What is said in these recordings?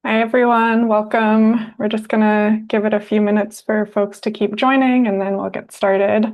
Hi, everyone. Welcome. We're just going to give it a few minutes for folks to keep joining, and then we'll get started.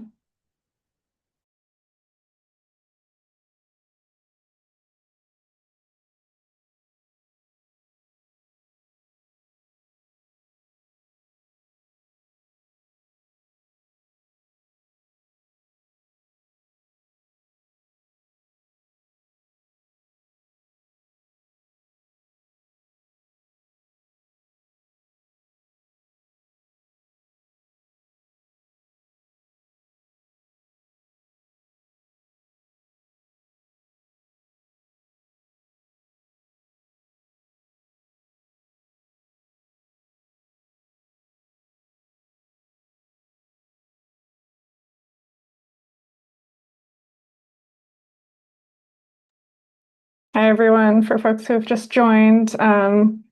Hi, everyone. For folks who have just joined,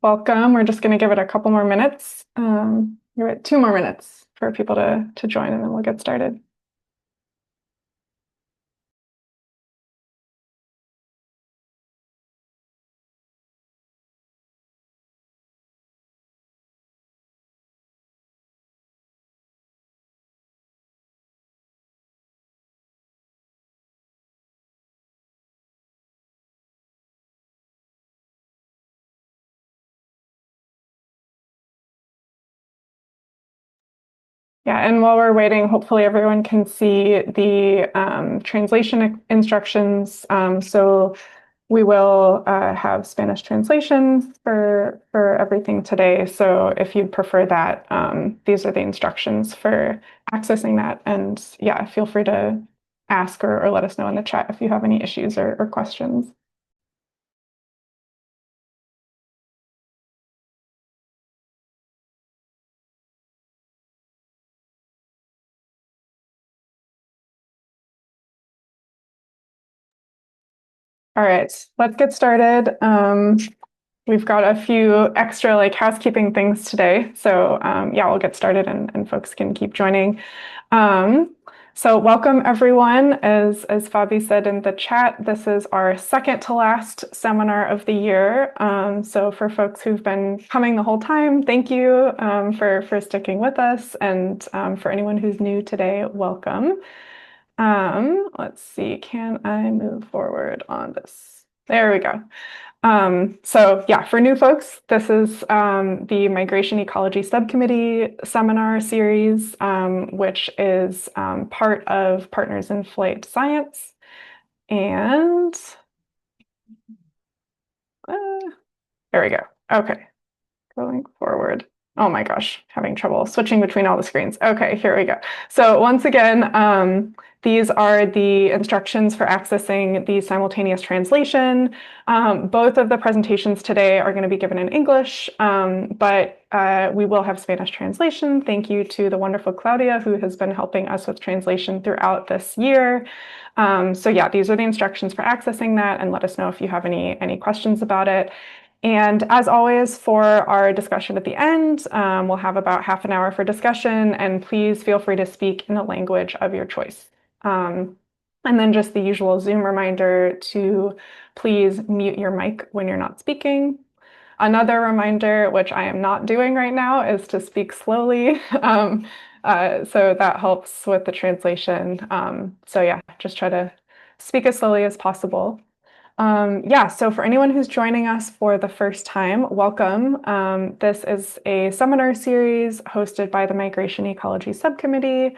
welcome. We're just going to give it a couple more minutes. Give it 2 more minutes for people to join, and then we'll get started. Yeah, and while we're waiting, hopefully everyone can see the translation instructions. So we will have Spanish translations for everything today. So if you'd prefer that, these are the instructions for accessing that. And yeah, feel free to ask or let us know in the chat if you have any issues or questions. All right, let's get started. We've got a few extra housekeeping things today. So yeah, we'll get started and folks can keep joining. So welcome everyone. As Fabi said in the chat, this is our second to last seminar of the year. So for folks who've been coming the whole time, thank you for sticking with us. And for anyone who's new today, welcome. Let's see, can I move forward on this? There we go. So yeah, for new folks, this is the Migration Ecology Subcommittee seminar series, which is part of Partners in Flight Science. And there we go. Okay, going forward. Oh my gosh, having trouble switching between all the screens. Okay, here we go. So once again, these are the instructions for accessing the simultaneous translation. Both of the presentations today are going to be given in English, but we will have Spanish translation. Thank you to the wonderful Claudia, who has been helping us with translation throughout this year. So yeah, these are the instructions for accessing that, and let us know if you have any questions about it. And as always, for our discussion at the end, we'll have about half an hour for discussion, and please feel free to speak in the language of your choice. And then just the usual Zoom reminder to please mute your mic when you're not speaking. Another reminder, which I am not doing right now, is to speak slowly. So that helps with the translation. So yeah, just try to speak as slowly as possible. Yeah, so for anyone who's joining us for the first time, welcome. This is a seminar series hosted by the Migration Ecology Subcommittee,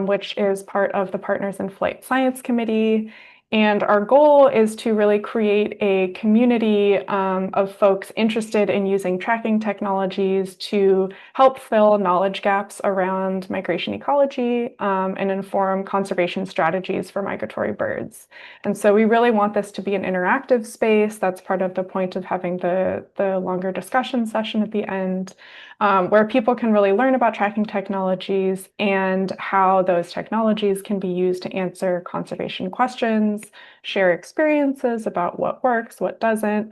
which is part of the Partners in Flight Science Committee. And our goal is to really create a community of folks interested in using tracking technologies to help fill knowledge gaps around migration ecology and inform conservation strategies for migratory birds. And so we really want this to be an interactive space. That's part of the point of having the longer discussion session at the end, where people can really learn about tracking technologies and how those technologies can be used to answer conservation questions, share experiences about what works, what doesn't,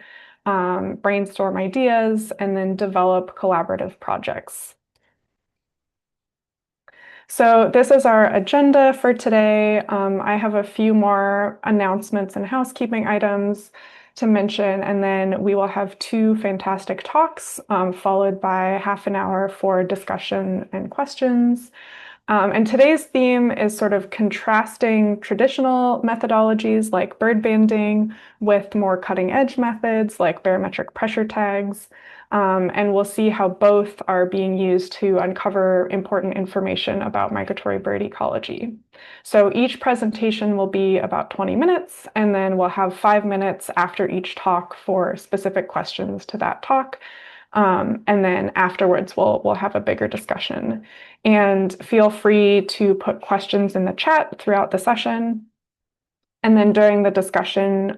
brainstorm ideas, and then develop collaborative projects. So this is our agenda for today. I have a few more announcements and housekeeping items. to mention, and then we will have two fantastic talks, followed by half an hour for discussion and questions. And today's theme is sort of contrasting traditional methodologies like bird banding with more cutting edge methods like barometric pressure tags. And we'll see how both are being used to uncover important information about migratory bird ecology. So each presentation will be about 20 minutes, and then we'll have 5 minutes after each talk for specific questions to that talk. And then afterwards, we'll have a bigger discussion. And feel free to put questions in the chat throughout the session. And then during the discussion,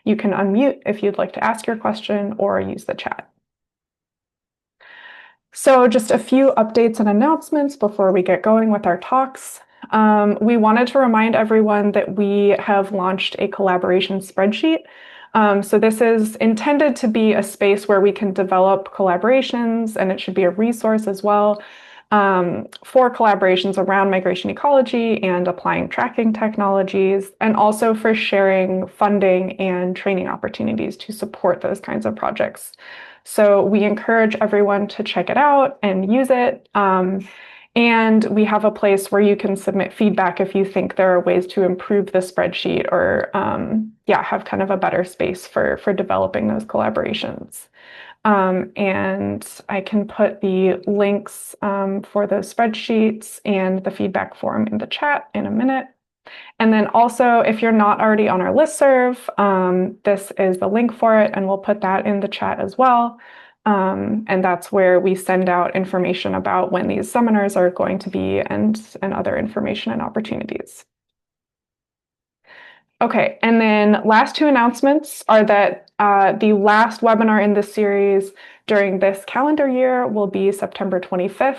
you can unmute if you'd like to ask your question or use the chat. So just a few updates and announcements before we get going with our talks. We wanted to remind everyone that we have launched a collaboration spreadsheet. So this is intended to be a space where we can develop collaborations, and it should be a resource as well for collaborations around migration ecology and applying tracking technologies, and also for sharing funding and training opportunities to support those kinds of projects. So we encourage everyone to check it out and use it. And we have a place where you can submit feedback if you think there are ways to improve the spreadsheet or have kind of a better space for developing those collaborations. And I can put the links for those spreadsheets and the feedback form in the chat in a minute. And then also, if you're not already on our listserv, this is the link for it, and we'll put that in the chat as well. And that's where we send out information about when these seminars are going to be and other information and opportunities. Okay, and then last two announcements are that the last webinar in this series during this calendar year will be September 25th.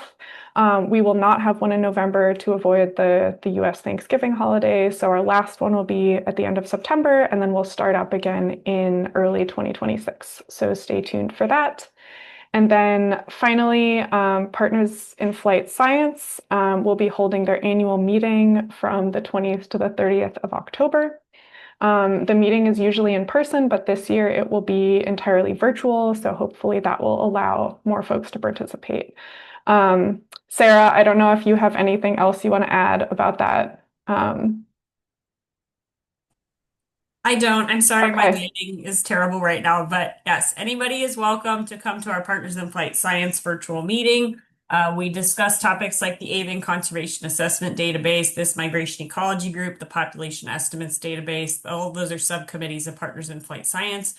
We will not have one in November to avoid the US Thanksgiving holiday. So our last one will be at the end of September, and then we'll start up again in early 2026. So stay tuned for that. And then finally, Partners in Flight Science will be holding their annual meeting from the 20th to the 30th of October. The meeting is usually in person, but this year it will be entirely virtual. So hopefully that will allow more folks to participate. Sarah, I don't know if you have anything else you want to add about that. I don't. I'm sorry, my Okay. lighting is terrible right now, but yes, anybody is welcome to come to our Partners in Flight Science virtual meeting. We discuss topics like the Avian Conservation Assessment Database, this Migration Ecology Group, the Population Estimates Database. All of those are subcommittees of Partners in Flight Science.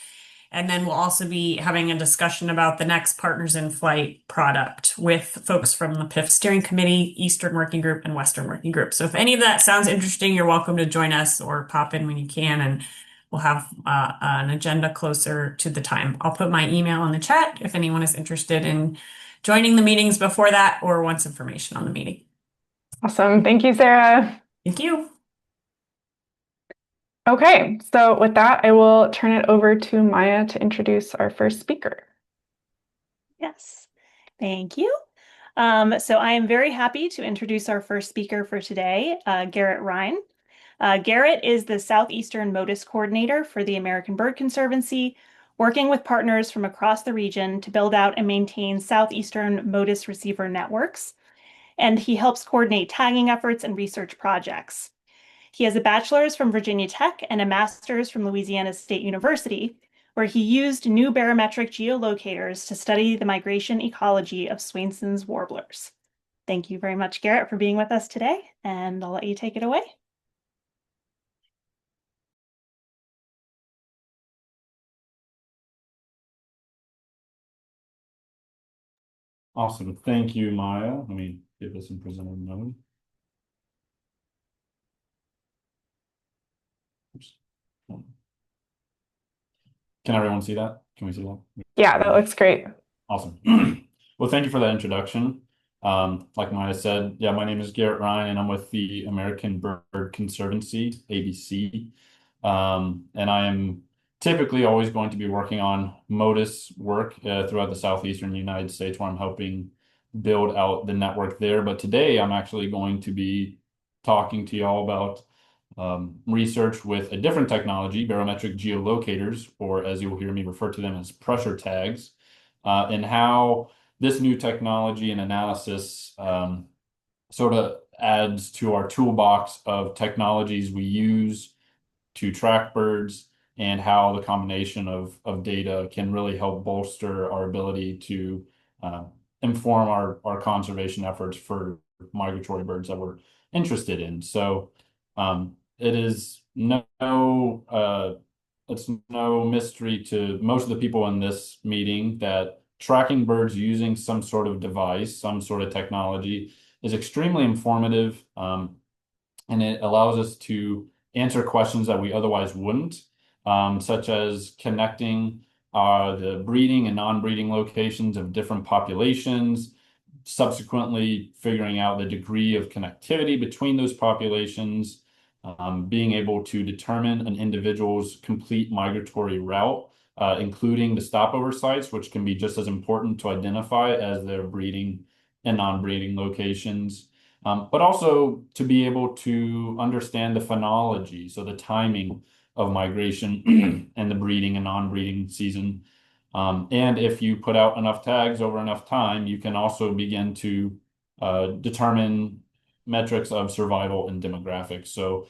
And then we'll also be having a discussion about the next Partners in Flight product with folks from the PIF Steering Committee, Eastern Working Group, and Western Working Group. So if any of that sounds interesting, you're welcome to join us or pop in when you can, and we'll have an agenda closer to the time. I'll put my email in the chat if anyone is interested in joining the meetings before that or wants information on the meeting. Awesome. Thank you, Sarah. Thank you. Okay, so with that, I will turn it over to Maya to introduce our first speaker. Yes, thank you. So I am very happy to introduce our first speaker for today, Garrett Rhyne. Garrett is the Southeastern MODIS Coordinator for the American Bird Conservancy, working with partners from across the region to build out and maintain Southeastern MODIS receiver networks. And he helps coordinate tagging efforts and research projects. He has a bachelor's from Virginia Tech and a master's from Louisiana State University, where he used new barometric geolocators to study the migration ecology of Swainson's warblers. Thank you very much, Garrett, for being with us today, and I'll let you take it away. Awesome. Thank you, Maya. Let me get this in presenter mode. Oops. Can everyone see that? Can we see that? Yeah, that looks great. Awesome. Well, thank you for that introduction. Like Maya said, yeah, my name is Garrett Rhyne, and I'm with the American Bird Conservancy, ABC. And I am typically always going to be working on MODIS work throughout the southeastern United States, where I'm helping build out the network there. But today I'm actually going to be talking to y'all about research with a different technology, barometric geolocators, or as you'll hear me refer to them as pressure tags, and how this new technology and analysis sort of adds to our toolbox of technologies we use to track birds, and how the combination of data can really help bolster our ability to inform our conservation efforts for migratory birds that we're interested in. So it is it's no mystery to most of the people in this meeting that tracking birds using some sort of device, some sort of technology, is extremely informative, and it allows us to answer questions that we otherwise wouldn't, such as connecting the breeding and non-breeding locations of different populations, subsequently figuring out the degree of connectivity between those populations, being able to determine an individual's complete migratory route, including the stopover sites, which can be just as important to identify as their breeding and non-breeding locations. But also to be able to understand the phenology, so the timing of migration and the breeding and non-breeding season. And if you put out enough tags over enough time, you can also begin to determine metrics of survival and demographics. So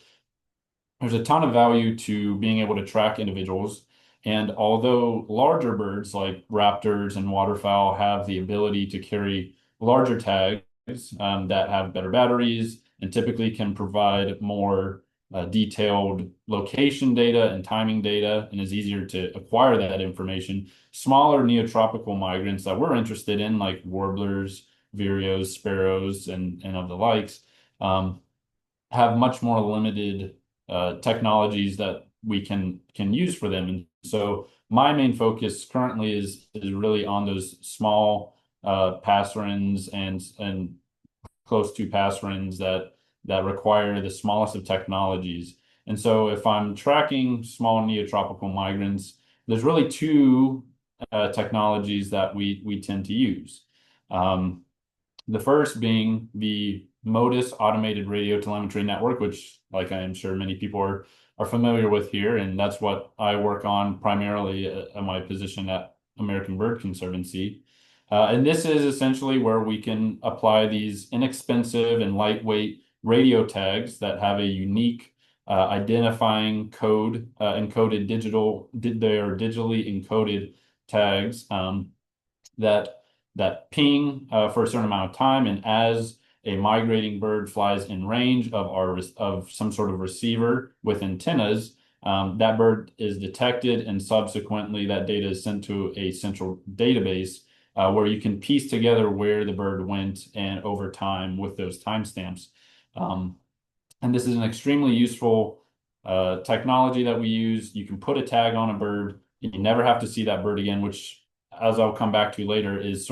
there's a ton of value to being able to track individuals. And although larger birds like raptors and waterfowl have the ability to carry larger tags that have better batteries and typically can provide more detailed location data and timing data, and is easier to acquire that information, smaller neotropical migrants that we're interested in, like warblers, vireos, sparrows, and of the likes, have much more limited technologies that we can use for them. And so my main focus currently is really on those small passerines and close to passerines that require the smallest of technologies. And so if I'm tracking small neotropical migrants, there's really two technologies that we tend to use. The first being the MODIS automated radio telemetry network, which, like I am sure many people are familiar with here, and that's what I work on primarily in my position at American Bird Conservancy. And this is essentially where we can apply these inexpensive and lightweight radio tags that have a unique identifying code, encoded they are digitally encoded tags that ping for a certain amount of time, and as a migrating bird flies in range of some sort of receiver with antennas, that bird is detected, and subsequently that data is sent to a central database where you can piece together where the bird went and over time with those timestamps. And this is an extremely useful technology that we use. You can put a tag on a bird, and you never have to see that bird again, which, as I'll come back to later, is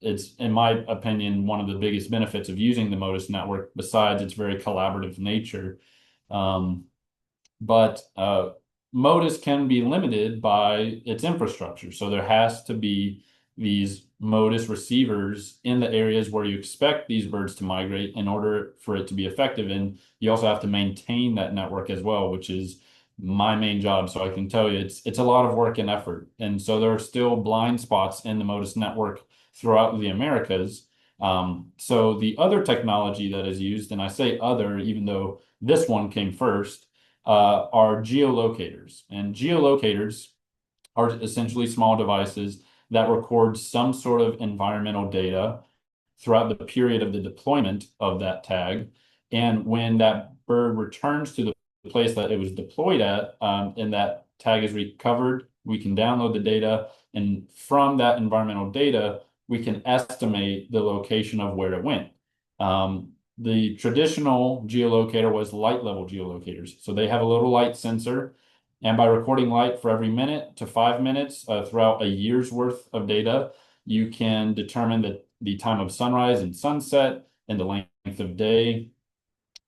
it's, in my opinion, one of the biggest benefits of using the MODIS network, besides its very collaborative nature. But MODIS can be limited by its infrastructure. So there has to be these MODIS receivers in the areas where you expect these birds to migrate in order for it to be effective. And you also have to maintain that network as well, which is my main job. So I can tell you it's a lot of work and effort. And so there are still blind spots in the MODIS network throughout the Americas. So the other technology that is used, and I say other, even though this one came first, are geolocators. And geolocators are essentially small devices that record some sort of environmental data throughout the period of the deployment of that tag. And when that bird returns to the place that it was deployed at, and that tag is recovered, we can download the data. And from that environmental data, we can estimate the location of where it went. The traditional geolocator was light level geolocators. So they have a little light sensor. And by recording light for every minute to 5 minutes throughout a year's worth of data, you can determine the time of sunrise and sunset and the length of day.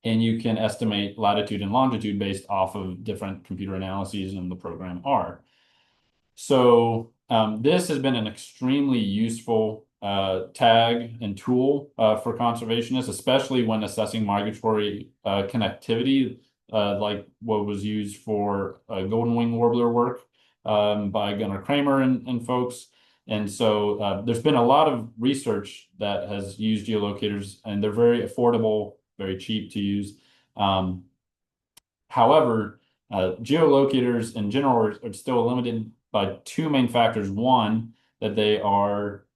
And you can estimate latitude and longitude based off of different computer analyses in the program R. So this has been an extremely useful tag and tool for conservationists, especially when assessing migratory connectivity. like what was used for golden wing warbler work by Gunnar Kramer and folks. And so there's been a lot of research that has used geolocators, and they're very affordable, very cheap to use. However, geolocators in general are still limited by two main factors. One, that they are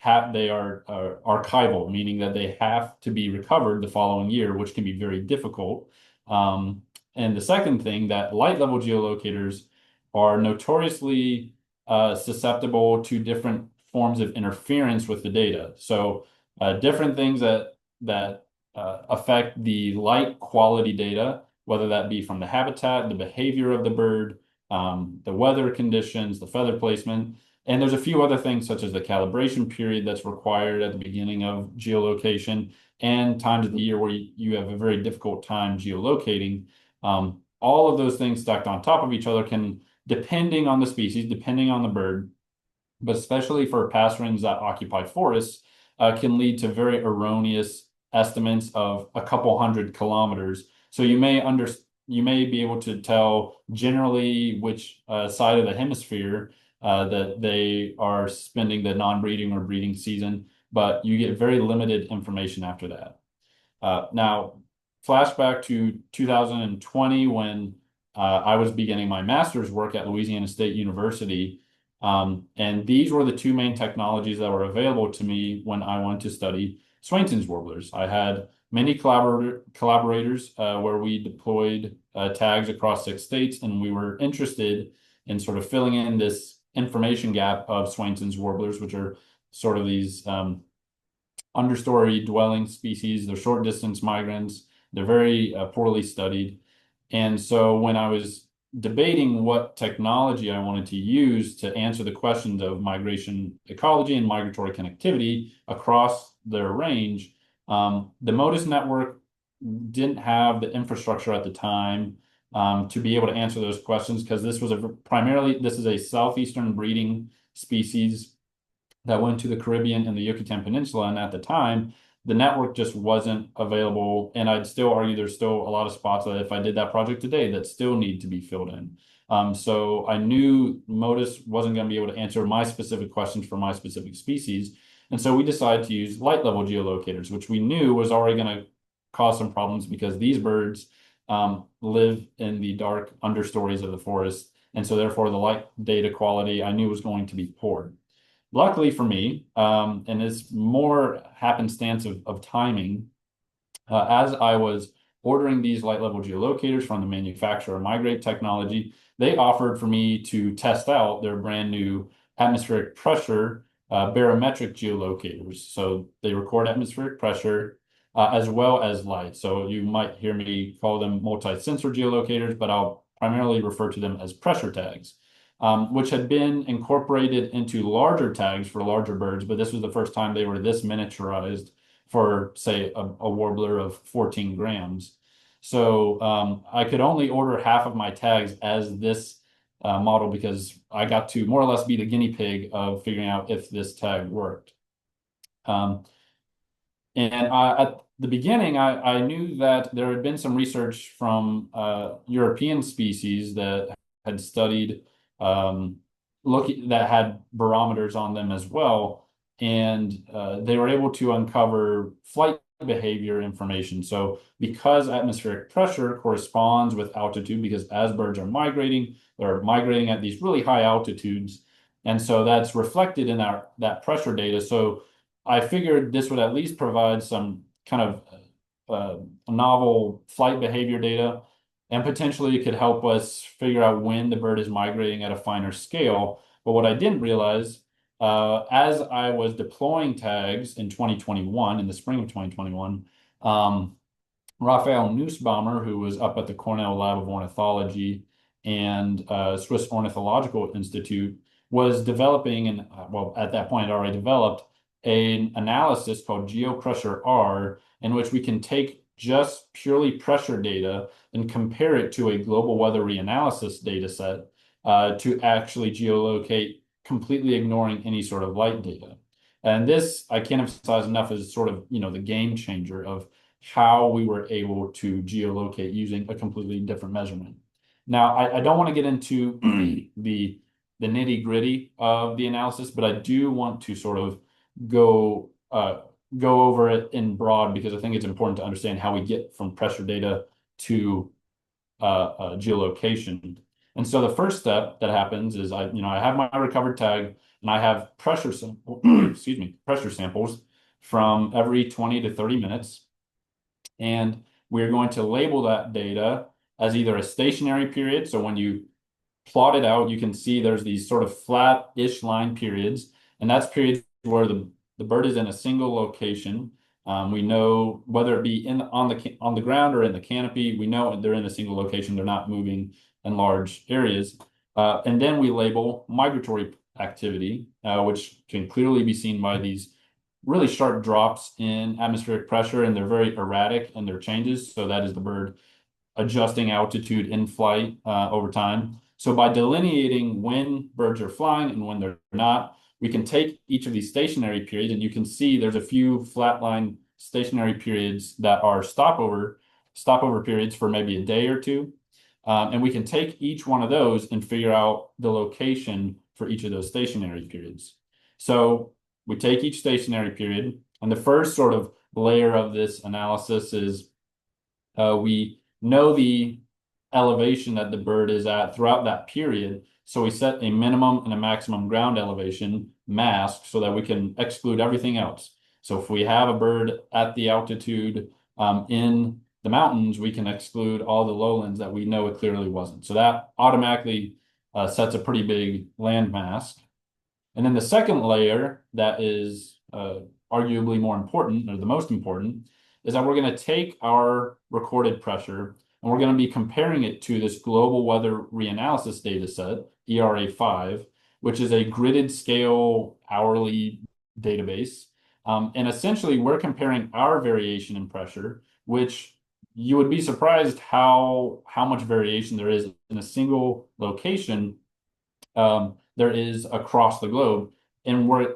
archival, meaning that they have to be recovered the following year, which can be very difficult. And the second thing, that light level geolocators are notoriously susceptible to different forms of interference with the data. So different things that affect the light quality data, whether that be from the habitat, the behavior of the bird, the weather conditions, the feather placement. And there's a few other things such as the calibration period that's required at the beginning of geolocation and times of the year where you have a very difficult time geolocating. All of those things stacked on top of each other can, depending on the species, depending on the bird, but especially for passerines that occupy forests, can lead to very erroneous estimates of a couple hundred kilometers. So you may be able to tell generally which side of the hemisphere that they are spending the non-breeding or breeding season, but you get very limited information after that. Now, flashback to 2020 when I was beginning my master's work at Louisiana State University. And these were the two main technologies that were available to me when I wanted to study Swainson's warblers. I had many collaborators where we deployed tags across 6 states, and we were interested in sort of filling in this information gap of Swainson's warblers, which are sort of these understory dwelling species. They're short distance migrants. They're very poorly studied. And so when I was debating what technology I wanted to use to answer the questions of migration ecology and migratory connectivity across their range, the MODIS network didn't have the infrastructure at the time to be able to answer those questions, because this is a southeastern breeding species that went to the Caribbean and the Yucatan Peninsula. And at the time, the network just wasn't available. And I'd still argue there's still a lot of spots that if I did that project today that still need to be filled in. So I knew MODIS wasn't going to be able to answer my specific questions for my specific species. And so we decided to use light level geolocators, which we knew was already going to cause some problems because these birds live in the dark understories of the forest. And so therefore the light data quality I knew was going to be poor. Luckily for me, and it's more happenstance of timing, as I was ordering these light level geolocators from the manufacturer Migrate Technology, they offered for me to test out their brand new atmospheric pressure barometric geolocators. So they record atmospheric pressure as well as light. So you might hear me call them multi-sensor geolocators, but I'll primarily refer to them as pressure tags. Which had been incorporated into larger tags for larger birds, but this was the first time they were this miniaturized for, say, a warbler of 14 grams. So I could only order half of my tags as this model because I got to more or less be the guinea pig of figuring out if this tag worked. And at the beginning, I knew that there had been some research from European species that had studied that had barometers on them as well, and they were able to uncover flight behavior information. So because atmospheric pressure corresponds with altitude, because as birds are migrating, they're migrating at these really high altitudes, and so that's reflected in that pressure data. So I figured this would at least provide some kind of novel flight behavior data, and potentially it could help us figure out when the bird is migrating at a finer scale. But what I didn't realize, as I was deploying tags in 2021, in the spring of 2021, Raphael Nussbaumer, who was up at the Cornell Lab of Ornithology and Swiss Ornithological Institute, was developing, and well, at that point, had already developed an analysis called GeoPressure R, in which we can take just purely pressure data and compare it to a global weather reanalysis data set to actually geolocate, completely ignoring any sort of light data. And this, I can't emphasize enough, is sort of, the game changer of how we were able to geolocate using a completely different measurement. Now, I don't want to get into the nitty-gritty of the analysis, but I do want to sort of go over it in broad, because I think it's important to understand how we get from pressure data to geolocation. And so the first step that happens is I have my recovered tag, and I have pressure pressure samples from every 20 to 30 minutes. And we're going to label that data as either a stationary period. So when you plot it out, you can see there's these sort of flat-ish line periods, and that's periods where the bird is in a single location. We know whether it be on the ground or in the canopy, we know they're in a single location. They're not moving in large areas. And then we label migratory activity, which can clearly be seen by these really sharp drops in atmospheric pressure, and they're very erratic in their changes. So that is the bird adjusting altitude in flight over time. So by delineating when birds are flying and when they're not, we can take each of these stationary periods, and you can see there's a few flatline stationary periods that are stopover periods for maybe a day or two. And we can take each one of those and figure out the location for each of those stationary periods. So we take each stationary period, and the first sort of layer of this analysis is we know the elevation that the bird is at throughout that period. So we set a minimum and a maximum ground elevation mask so that we can exclude everything else. So if we have a bird at the altitude in the mountains, we can exclude all the lowlands that we know it clearly wasn't. So that automatically sets a pretty big land mask. And then the second layer that is arguably more important, or the most important, is that we're going to take our recorded pressure and we're going to be comparing it to this global weather reanalysis data set, ERA5, which is a gridded scale hourly database. And essentially, we're comparing our variation in pressure, which you would be surprised how much variation there is in a single location. There is across the globe, and we're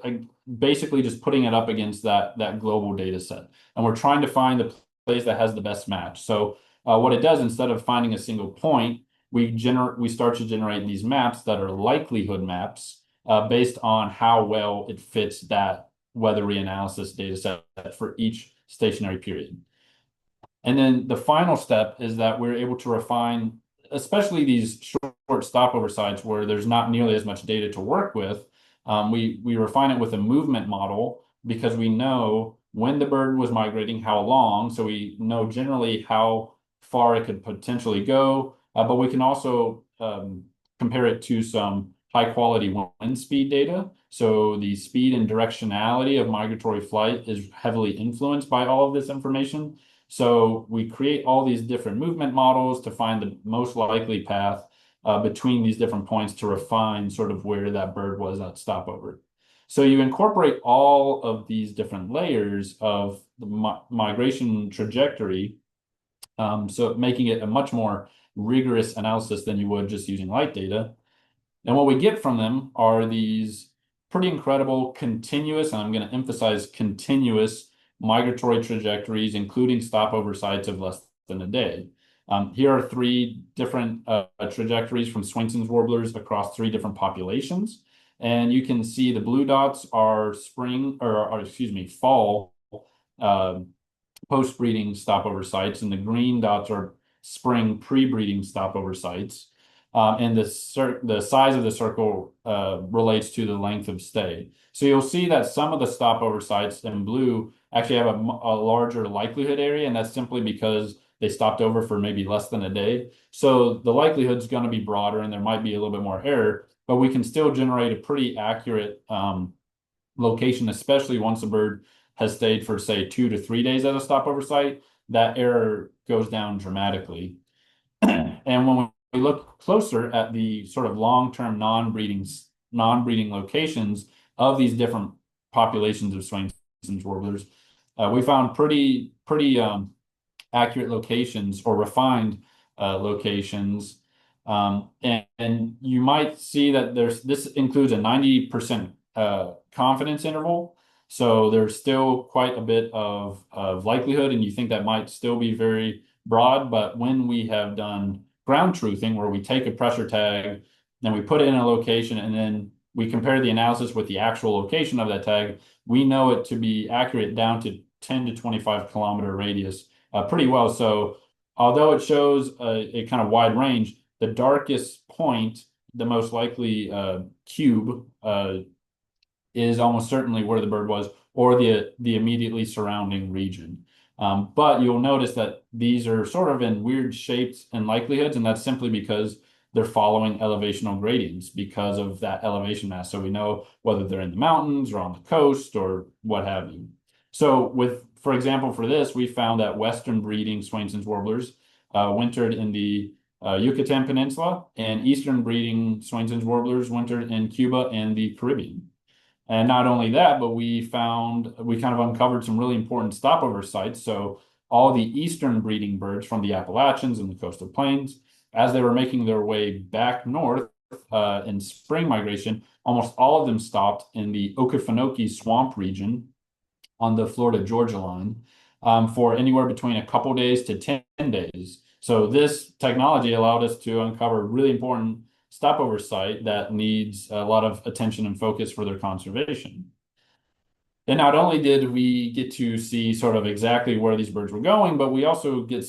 basically just putting it up against that global data set, and we're trying to find the place that has the best match. So what it does, instead of finding a single point, we start to generate these maps that are likelihood maps based on how well it fits that weather reanalysis data set for each stationary period. And then the final step is that we're able to refine, especially these short stopover sites where there's not nearly as much data to work with. We refine it with a movement model, because we know when the bird was migrating, how long. So we know generally how far it could potentially go, but we can also compare it to some high quality wind speed data. So the speed and directionality of migratory flight is heavily influenced by all of this information. So we create all these different movement models to find the most likely path between these different points to refine sort of where that bird was at stopover. So you incorporate all of these different layers of the migration trajectory, so making it a much more rigorous analysis than you would just using light data. And what we get from them are these pretty incredible continuous, and I'm going to emphasize continuous, migratory trajectories, including stopover sites of less than a day. Here are three different trajectories from Swainson's warblers across three different populations. And you can see the blue dots are fall post-breeding stopover sites, and the green dots are spring pre-breeding stopover sites. And the size of the circle relates to the length of stay. So you'll see that some of the stopover sites in blue actually have a larger likelihood area, and that's simply because they stopped over for maybe less than a day. So the likelihood is going to be broader, and there might be a little bit more error, but we can still generate a pretty accurate location, especially once a bird has stayed for, say, 2 to 3 days at a stopover site. That error goes down dramatically. And when we look closer at the sort of long-term non-breeding locations of these different populations of Swainson's warblers, we found pretty accurate locations, or refined locations. And you might see that this includes a 90% confidence interval. So there's still quite a bit of likelihood, and you think that might still be very broad. But when we have done ground truthing, where we take a pressure tag, then we put it in a location, and then we compare the analysis with the actual location of that tag, we know it to be accurate down to 10 to 25 kilometer radius pretty well. So although it shows a kind of wide range, the darkest point, the most likely cube, is almost certainly where the bird was, or the immediately surrounding region. But you'll notice that these are sort of in weird shapes and likelihoods, and that's simply because they're following elevational gradients because of that elevation mass. So we know whether they're in the mountains or on the coast or what have you. So for example, for this, we found that Western breeding Swainson's warblers wintered in the Yucatan Peninsula, and Eastern breeding Swainson's warblers wintered in Cuba and the Caribbean. And not only that, but we kind of uncovered some really important stopover sites. So all the eastern breeding birds from the Appalachians and the coastal plains, as they were making their way back north in spring migration, almost all of them stopped in the Okefenokee swamp region on the Florida-Georgia line for anywhere between a couple days to 10 days. So this technology allowed us to uncover really important stopover site that needs a lot of attention and focus for their conservation. And not only did we get to see sort of exactly where these birds were going, but we also get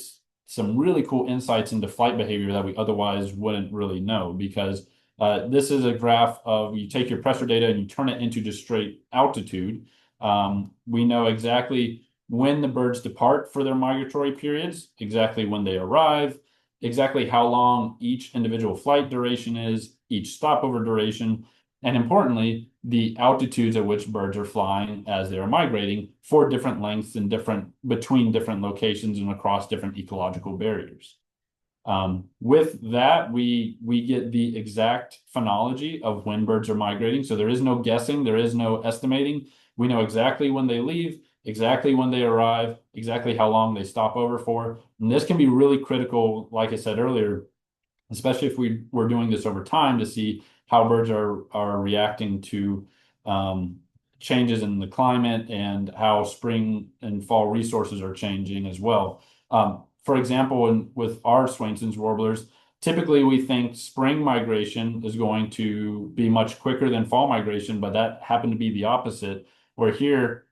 some really cool insights into flight behavior that we otherwise wouldn't really know, because this is a graph of, you take your pressure data and you turn it into just straight altitude. We know exactly when the birds depart for their migratory periods, exactly when they arrive, exactly how long each individual flight duration is, each stopover duration, and importantly, the altitudes at which birds are flying as they are migrating for different lengths and between different locations and across different ecological barriers. With that, we get the exact phonology of when birds are migrating. So there is no guessing, there is no estimating. We know exactly when they leave, exactly when they arrive, exactly how long they stop over for. And this can be really critical, like I said earlier, especially if we're doing this over time, to see how birds are reacting to changes in the climate and how spring and fall resources are changing as well. For example, with our Swainson's warblers, typically we think spring migration is going to be much quicker than fall migration, but that happened to be the opposite, where here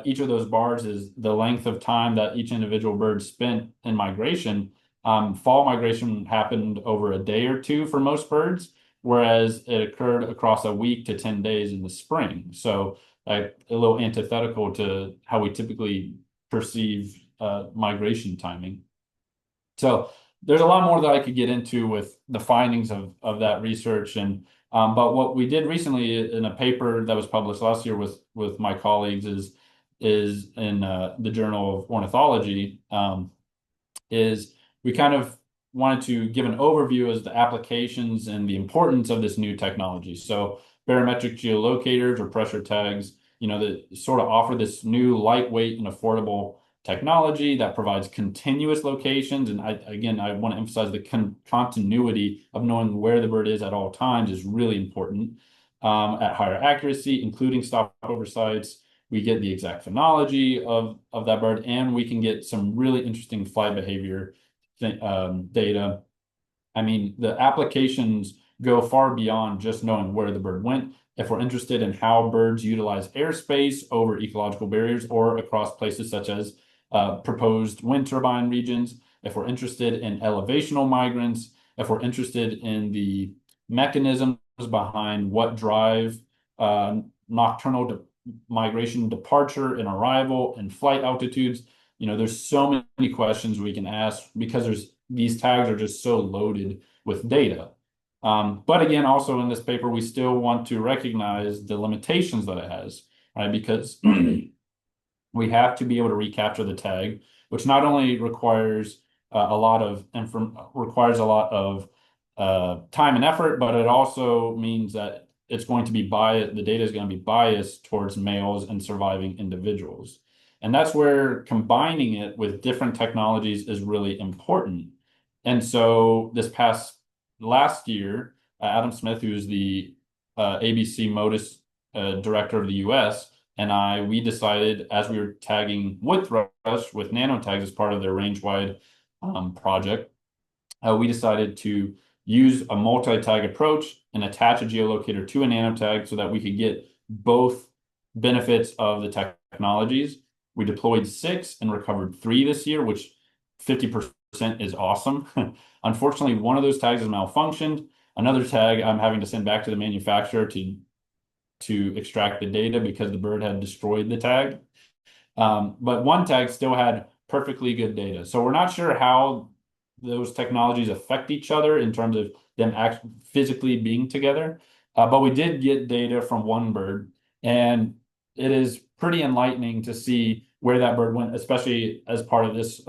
each of those bars is the length of time that each individual bird spent in migration. Fall migration happened over a day or two for most birds, whereas it occurred across a week to 10 days in the spring. So a little antithetical to how we typically perceive migration timing. So there's a lot more that I could get into with the findings of that research. But what we did recently in a paper that was published last year with my colleagues is in the Journal of Ornithology, is we kind of wanted to give an overview as the applications and the importance of this new technology. So barometric geolocators or pressure tags, that sort of offer this new lightweight and affordable technology that provides continuous locations. And I want to emphasize the continuity of knowing where the bird is at all times is really important at higher accuracy, including stopover sites. We get the exact phonology of that bird, and we can get some really interesting flight behavior data. I mean, the applications go far beyond just knowing where the bird went. If we're interested in how birds utilize airspace over ecological barriers or across places such as proposed wind turbine regions, if we're interested in elevational migrants, if we're interested in the mechanisms behind what drive nocturnal migration departure and arrival and flight altitudes, there's so many questions we can ask because these tags are just so loaded with data. But again, also in this paper, we still want to recognize the limitations that it has, right? Because we have to be able to recapture the tag, which not only requires a lot of time and effort, but it also means that it's going to be biased. The data is going to be biased towards males and surviving individuals. And that's where combining it with different technologies is really important. And so last year, Adam Smith, who's the ABC MODIS director of the US, we decided, as we were tagging wood thrush with nano tags as part of their range-wide project, we decided to use a multi-tag approach and attach a geolocator to a nano tag so that we could get both benefits of the technologies. We deployed 6 and recovered 3 this year, which 50% is awesome. Unfortunately, one of those tags has malfunctioned. Another tag I'm having to send back to the manufacturer to extract the data because the bird had destroyed the tag. But one tag still had perfectly good data. So we're not sure how those technologies affect each other in terms of them physically being together. But we did get data from one bird, and it is pretty enlightening to see where that bird went, especially as part of this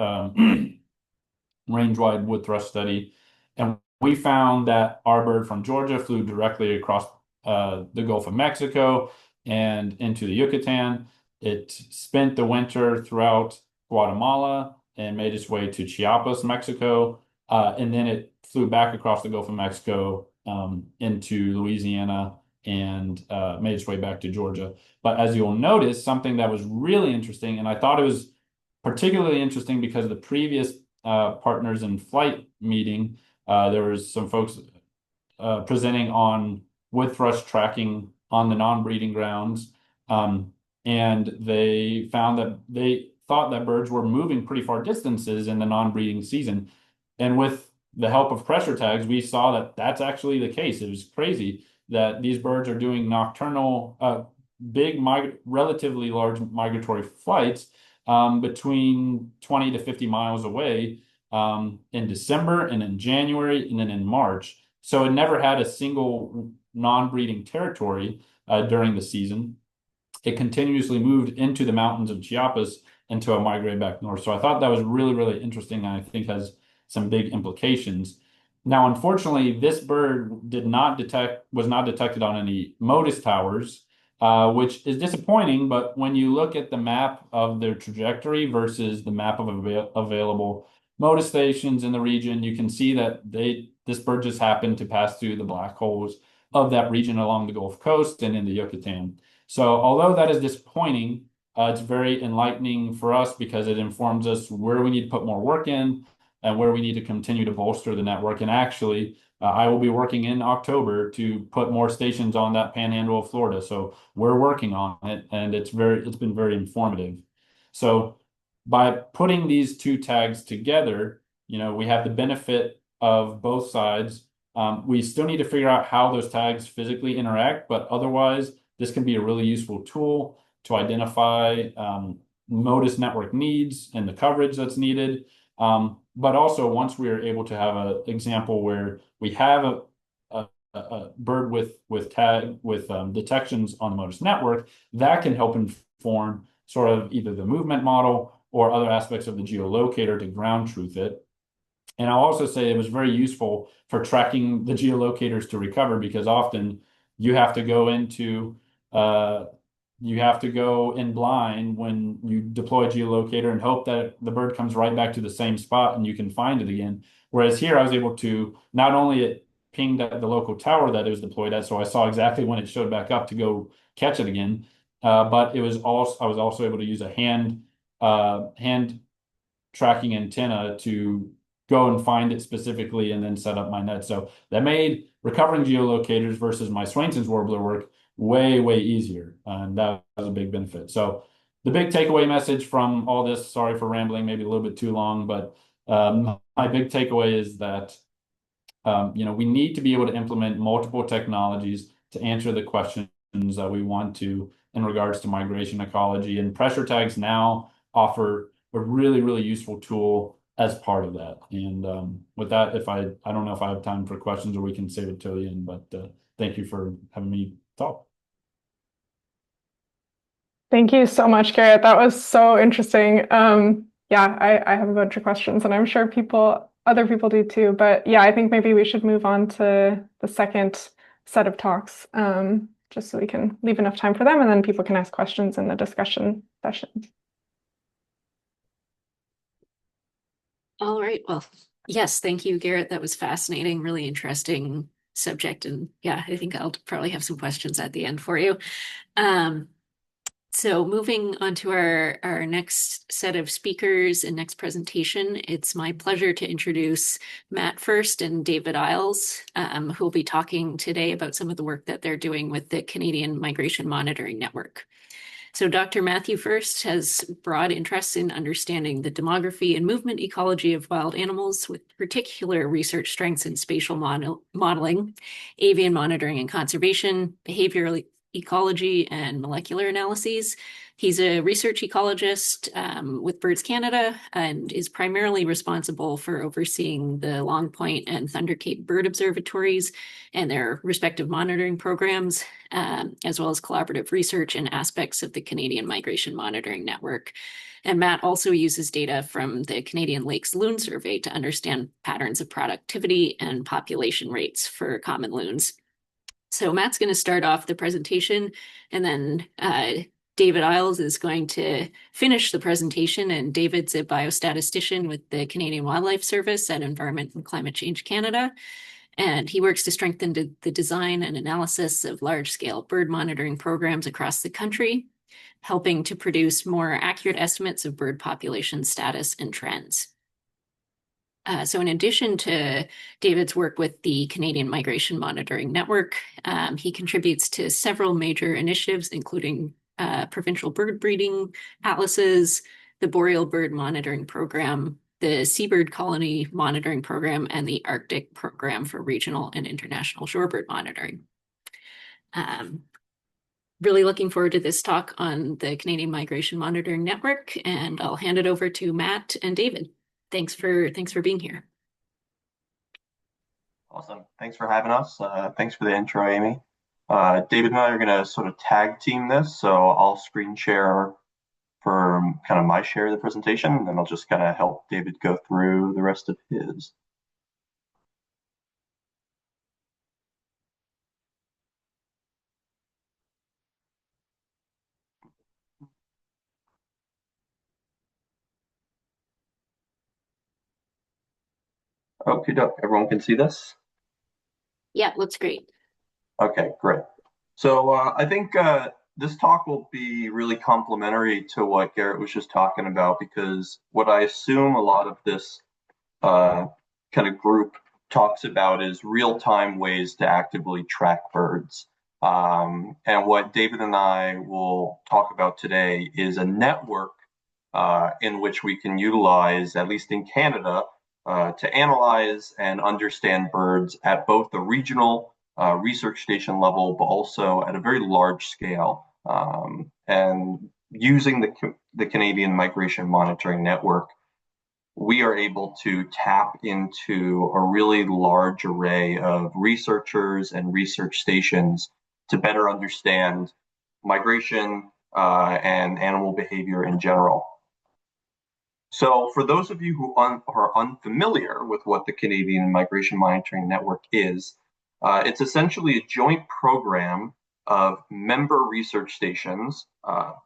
range-wide wood thrush study. And we found that our bird from Georgia flew directly across the Gulf of Mexico and into the Yucatan. It spent the winter throughout Guatemala and made its way to Chiapas, Mexico. And then it flew back across the Gulf of Mexico into Louisiana and made its way back to Georgia. But as you'll notice, something that was really interesting, and I thought it was particularly interesting because the previous partners in flight meeting, there was some folks presenting on wood thrush tracking on the non-breeding grounds. And they found that they thought that birds were moving pretty far distances in the non-breeding season. And with the help of pressure tags, we saw that that's actually the case. It was crazy that these birds are doing nocturnal, relatively large migratory flights between 20 to 50 miles away in December and in January and then in March. So it never had a single non-breeding territory during the season. It continuously moved into the mountains of Chiapas until it migrated back north. So I thought that was really, really interesting, and I think has some big implications. Now, unfortunately, this bird was not detected on any MODIS towers, which is disappointing. But when you look at the map of their trajectory versus the map of available MODIS stations in the region, you can see that this bird just happened to pass through the black holes of that region along the Gulf Coast and in the Yucatan. So although that is disappointing, it's very enlightening for us because it informs us where we need to put more work in and where we need to continue to bolster the network. And actually, I will be working in October to put more stations on that panhandle of Florida. So we're working on it, and it's been very informative. So by putting these two tags together, we have the benefit of both sides. We still need to figure out how those tags physically interact, but otherwise, this can be a really useful tool to identify MODIS network needs and the coverage that's needed. But also, once we are able to have an example where we have a bird with detections on the MODIS network, that can help inform sort of either the movement model or other aspects of the geolocator to ground truth it. And I'll also say it was very useful for tracking the geolocators to recover, because often you have to go in blind when you deploy a geolocator and hope that the bird comes right back to the same spot and you can find it again. Whereas here I was able to not only it pinged at the local tower that it was deployed at, so I saw exactly when it showed back up to go catch it again. But I was also able to use a hand tracking antenna to go and find it specifically and then set up my net. So that made recovering geolocators versus my Swainson's warbler work way, way easier. And that was a big benefit. So the big takeaway message from all this, sorry for rambling, maybe a little bit too long, but my big takeaway is that we need to be able to implement multiple technologies to answer the questions that we want to in regards to migration ecology. And pressure tags now offer a really, really useful tool as part of that. And with that, I don't know if I have time for questions or we can save it till the end, but thank you for having me talk. Thank you so much, Garrett. That was so interesting. Yeah, I have a bunch of questions, and I'm sure other people do too. But yeah, I think maybe we should move on to the second set of talks, just so we can leave enough time for them, and then people can ask questions in the discussion session. All right. Well, yes, thank you, Garrett. That was fascinating, really interesting subject. And yeah, I think I'll probably have some questions at the end for you. So moving on to our next set of speakers and next presentation, it's my pleasure to introduce Matt Fuirst and David Iles, who will be talking today about some of the work that they're doing with the Canadian Migration Monitoring Network. So Dr. Matthew Fuirst has broad interests in understanding the demography and movement ecology of wild animals, with particular research strengths in spatial modeling, avian monitoring and conservation, behavioral ecology, and molecular analyses. He's a research ecologist with Birds Canada and is primarily responsible for overseeing the Long Point and Thunder Cape bird observatories and their respective monitoring programs, as well as collaborative research and aspects of the Canadian Migration Monitoring Network. And Matt also uses data from the Canadian Lakes Loon Survey to understand patterns of productivity and population rates for common loons. So Matt's going to start off the presentation, and then David Iles is going to finish the presentation, and David's a biostatistician with the Canadian Wildlife Service at Environment and Climate Change Canada, and he works to strengthen the design and analysis of large-scale bird monitoring programs across the country, helping to produce more accurate estimates of bird population status and trends. So in addition to David's work with the Canadian Migration Monitoring Network, he contributes to several major initiatives, including provincial bird breeding atlases, the Boreal Bird Monitoring Program, the Seabird Colony Monitoring Program, and the Arctic Program for Regional and International Shorebird Monitoring. Really looking forward to this talk on the Canadian Migration Monitoring Network, and I'll hand it over to Matt and David. Thanks for being here. Awesome. Thanks for having us. Thanks for the intro, Amy. David and I are going to sort of tag team this, so I'll screen share for kind of my share of the presentation, and then I'll just kind of help David go through the rest of his. Okay, everyone can see this? Yeah, looks great. Okay, great. So I think this talk will be really complementary to what Garrett was just talking about, because what I assume a lot of this kind of group talks about is real-time ways to actively track birds. And what David and I will talk about today is a network in which we can utilize, at least in Canada, to analyze and understand birds at both the regional research station level, but also at a very large scale. And using the Canadian Migration Monitoring Network, we are able to tap into a really large array of researchers and research stations to better understand migration and animal behavior in general. So for those of you who are unfamiliar with what the Canadian Migration Monitoring Network is, it's essentially a joint program of member research stations,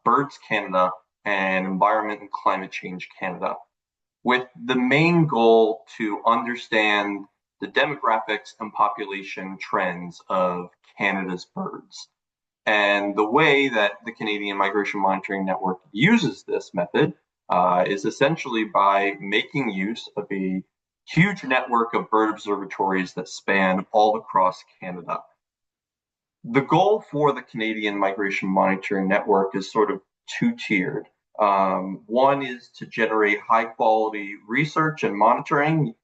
Birds Canada and Environment and Climate Change Canada, with the main goal to understand the demographics and population trends of Canada's birds. And the way that the Canadian Migration Monitoring Network uses this method is essentially by making use of a huge network of bird observatories that span all across Canada. The goal for the Canadian Migration Monitoring Network is sort of two-tiered. One is to generate high-quality research and monitoring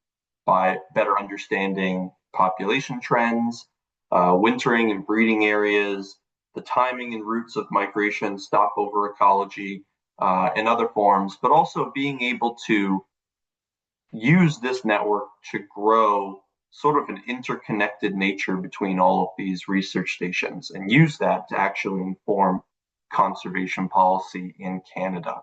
by better understanding population trends, wintering and breeding areas, the timing and routes of migration, stopover ecology, and other forms, but also being able to use this network to grow sort of an interconnected nature between all of these research stations and use that to actually inform conservation policy in Canada.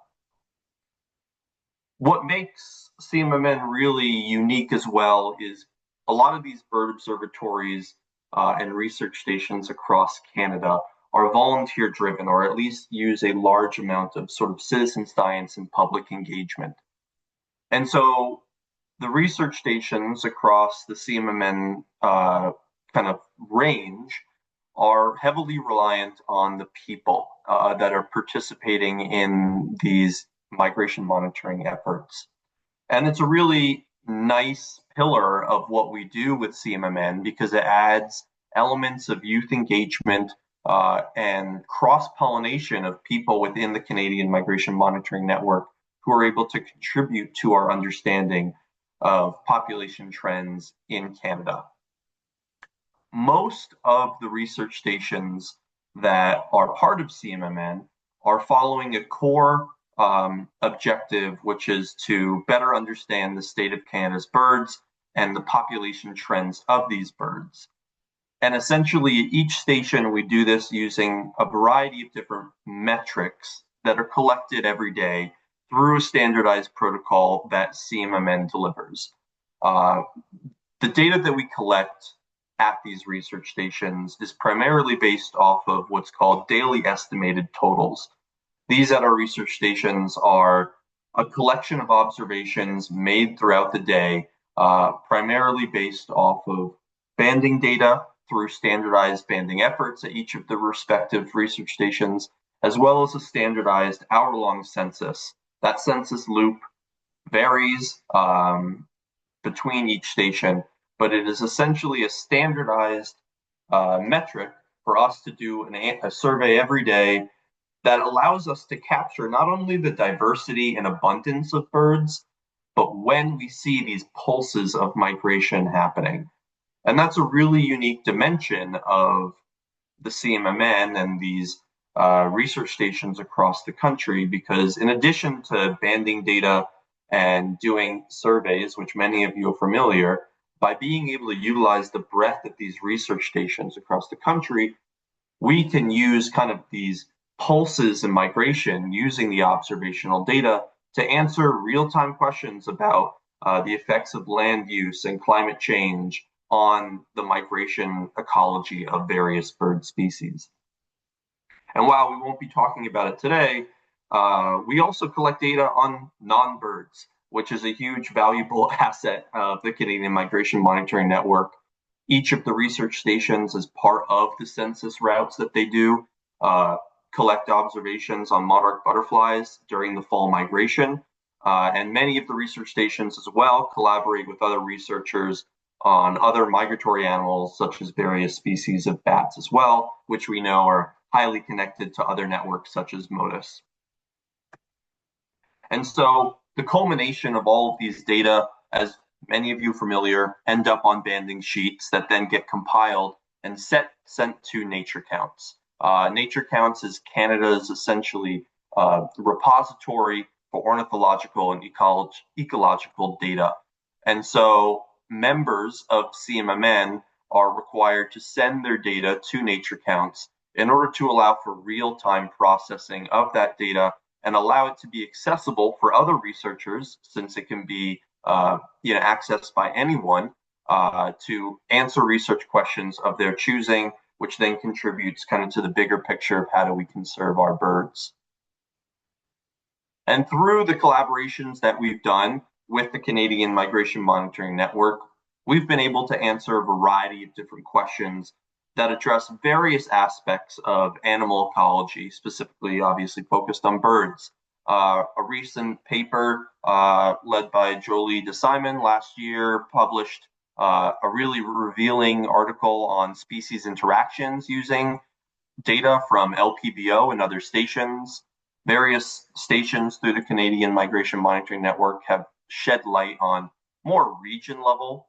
What makes CMMN really unique as well is a lot of these bird observatories and research stations across Canada are volunteer driven, or at least use a large amount of sort of citizen science and public engagement. And so the research stations across the CMMN kind of range are heavily reliant on the people that are participating in these migration monitoring efforts. And it's a really nice pillar of what we do with CMMN because it adds elements of youth engagement and cross-pollination of people within the Canadian Migration Monitoring Network who are able to contribute to our understanding of population trends in Canada. Most of the research stations that are part of CMMN are following a core objective, which is to better understand the state of Canada's birds and the population trends of these birds. And essentially, at each station, we do this using a variety of different metrics that are collected every day through a standardized protocol that CMMN delivers. The data that we collect at these research stations is primarily based off of what's called daily estimated totals. These at our research stations are a collection of observations made throughout the day, primarily based off of banding data through standardized banding efforts at each of the respective research stations, as well as a standardized hour-long census. That census loop varies between each station, but it is essentially a standardized metric for us to do a survey every day that allows us to capture not only the diversity and abundance of birds, but when we see these pulses of migration happening. And that's a really unique dimension of the CMMN and these research stations across the country, because in addition to banding data and doing surveys, which many of you are familiar, by being able to utilize the breadth of these research stations across the country, we can use kind of these pulses in migration using the observational data to answer real-time questions about the effects of land use and climate change on the migration ecology of various bird species. And while we won't be talking about it today, we also collect data on non-birds, which is a huge valuable asset of the Canadian Migration Monitoring Network. Each of the research stations, as part of the census routes that they do, collect observations on monarch butterflies during the fall migration. And many of the research stations as well collaborate with other researchers on other migratory animals, such as various species of bats as well, which we know are highly connected to other networks such as MODIS. And so the culmination of all of these data, as many of you are familiar, end up on banding sheets that then get compiled and sent to Nature Counts. Nature Counts is Canada's essentially repository for ornithological and ecological data. And so members of CMMN are required to send their data to Nature Counts in order to allow for real-time processing of that data and allow it to be accessible for other researchers, since it can be accessed by anyone to answer research questions of their choosing, which then contributes kind of to the bigger picture of how do we conserve our birds. And through the collaborations that we've done with the Canadian Migration Monitoring Network, we've been able to answer a variety of different questions that address various aspects of animal ecology, specifically obviously focused on birds. A recent paper led by Jolie DeSimon last year published a really revealing article on species interactions using data from LPBO and other stations. Various stations through the Canadian Migration Monitoring Network have shed light on more region level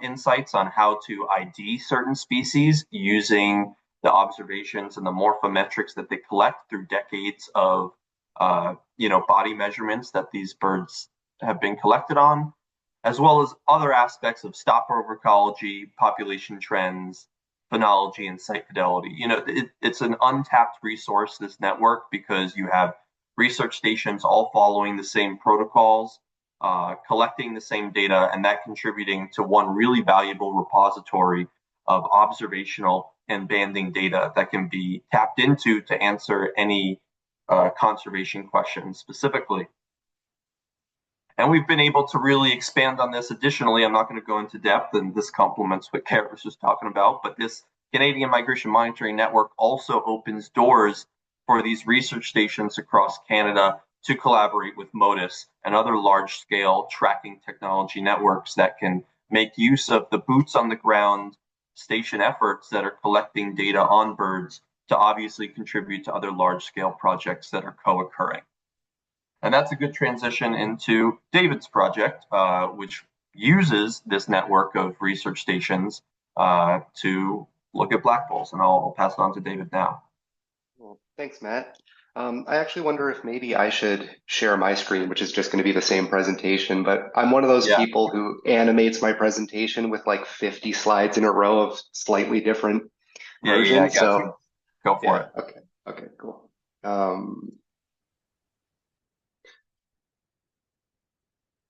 insights on how to ID certain species using the observations and the morphometrics that they collect through decades of body measurements that these birds have been collected on, as well as other aspects of stopover ecology, population trends, phenology, and site fidelity. It's an untapped resource, this network, because you have research stations all following the same protocols, collecting the same data, and that contributing to one really valuable repository of observational and banding data that can be tapped into to answer any conservation questions specifically. And we've been able to really expand on this additionally. I'm not going to go into depth, and this complements what Garrett was just talking about, but this Canadian Migration Monitoring Network also opens doors for these research stations across Canada to collaborate with MODIS and other large-scale tracking technology networks that can make use of the boots on the ground station efforts that are collecting data on birds to obviously contribute to other large-scale projects that are co-occurring. And that's a good transition into David's project, which uses this network of research stations to look at black holes. And I'll pass it on to David now. Well, thanks, Matt. I actually wonder if maybe I should share my screen, which is just going to be the same presentation, but I'm one of those people who animates my presentation with like 50 slides in a row of slightly different versions. Yeah, I got you. Go for it. Okay, cool.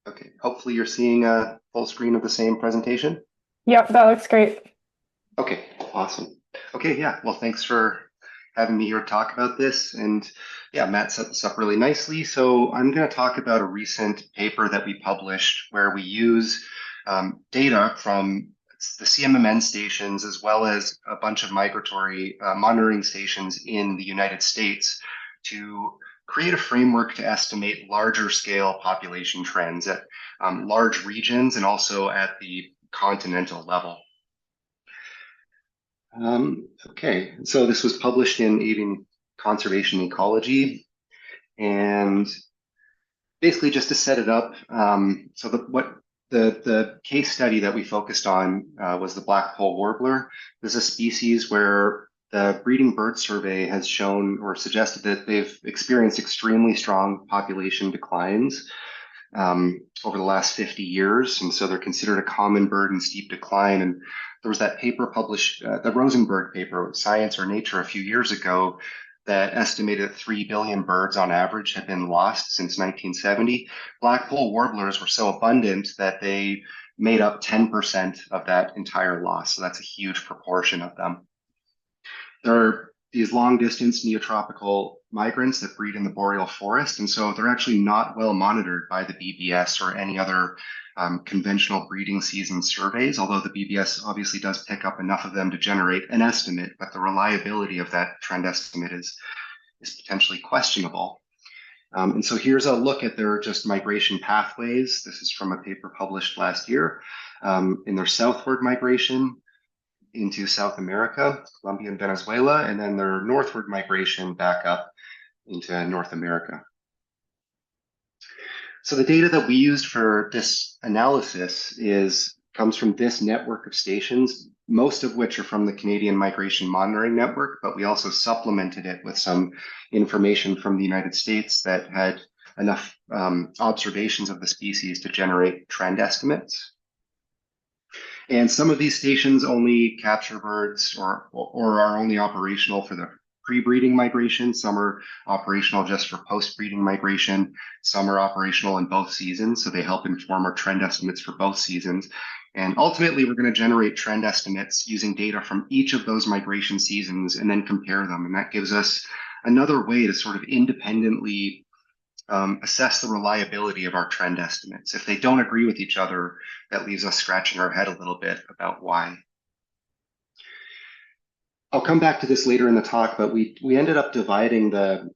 Okay, hopefully you're seeing a full screen of the same presentation. Yep, that looks great. Okay, awesome. Okay, yeah, well, thanks for having me here to talk about this. And yeah, Matt set this up really nicely. So I'm going to talk about a recent paper that we published where we use data from the CMMN stations as well as a bunch of migratory monitoring stations in the United States to create a framework to estimate larger scale population trends at large regions and also at the continental level. Okay, so this was published in Avian Conservation Ecology, and basically just to set it up, so the case study that we focused on was the black-polled warbler. This is a species where the breeding bird survey has shown or suggested that they've experienced extremely strong population declines over the last 50 years, and so they're considered a common bird in steep decline. And there was that paper published, the Rosenberg paper, Science or Nature, a few years ago that estimated 3 billion birds on average had been lost since 1970. Black-polled warblers were so abundant that they made up 10% of that entire loss. So that's a huge proportion of them. There are these long-distance neotropical migrants that breed in the boreal forest, and so they're actually not well monitored by the BBS or any other conventional breeding season surveys, although the BBS obviously does pick up enough of them to generate an estimate, but the reliability of that trend estimate is potentially questionable. And so here's a look at their just migration pathways. This is from a paper published last year in their southward migration into South America, Colombia and Venezuela, and then their northward migration back up into North America. So the data that we used for this analysis comes from this network of stations, most of which are from the Canadian Migration Monitoring Network, but we also supplemented it with some information from the United States that had enough observations of the species to generate trend estimates. And some of these stations only capture birds or are only operational for the pre-breeding migration. Some are operational just for post-breeding migration. Some are operational in both seasons, so they help inform our trend estimates for both seasons. And ultimately, we're going to generate trend estimates using data from each of those migration seasons and then compare them. And that gives us another way to sort of independently assess the reliability of our trend estimates. If they don't agree with each other, that leaves us scratching our head a little bit about why. I'll come back to this later in the talk, but we ended up dividing the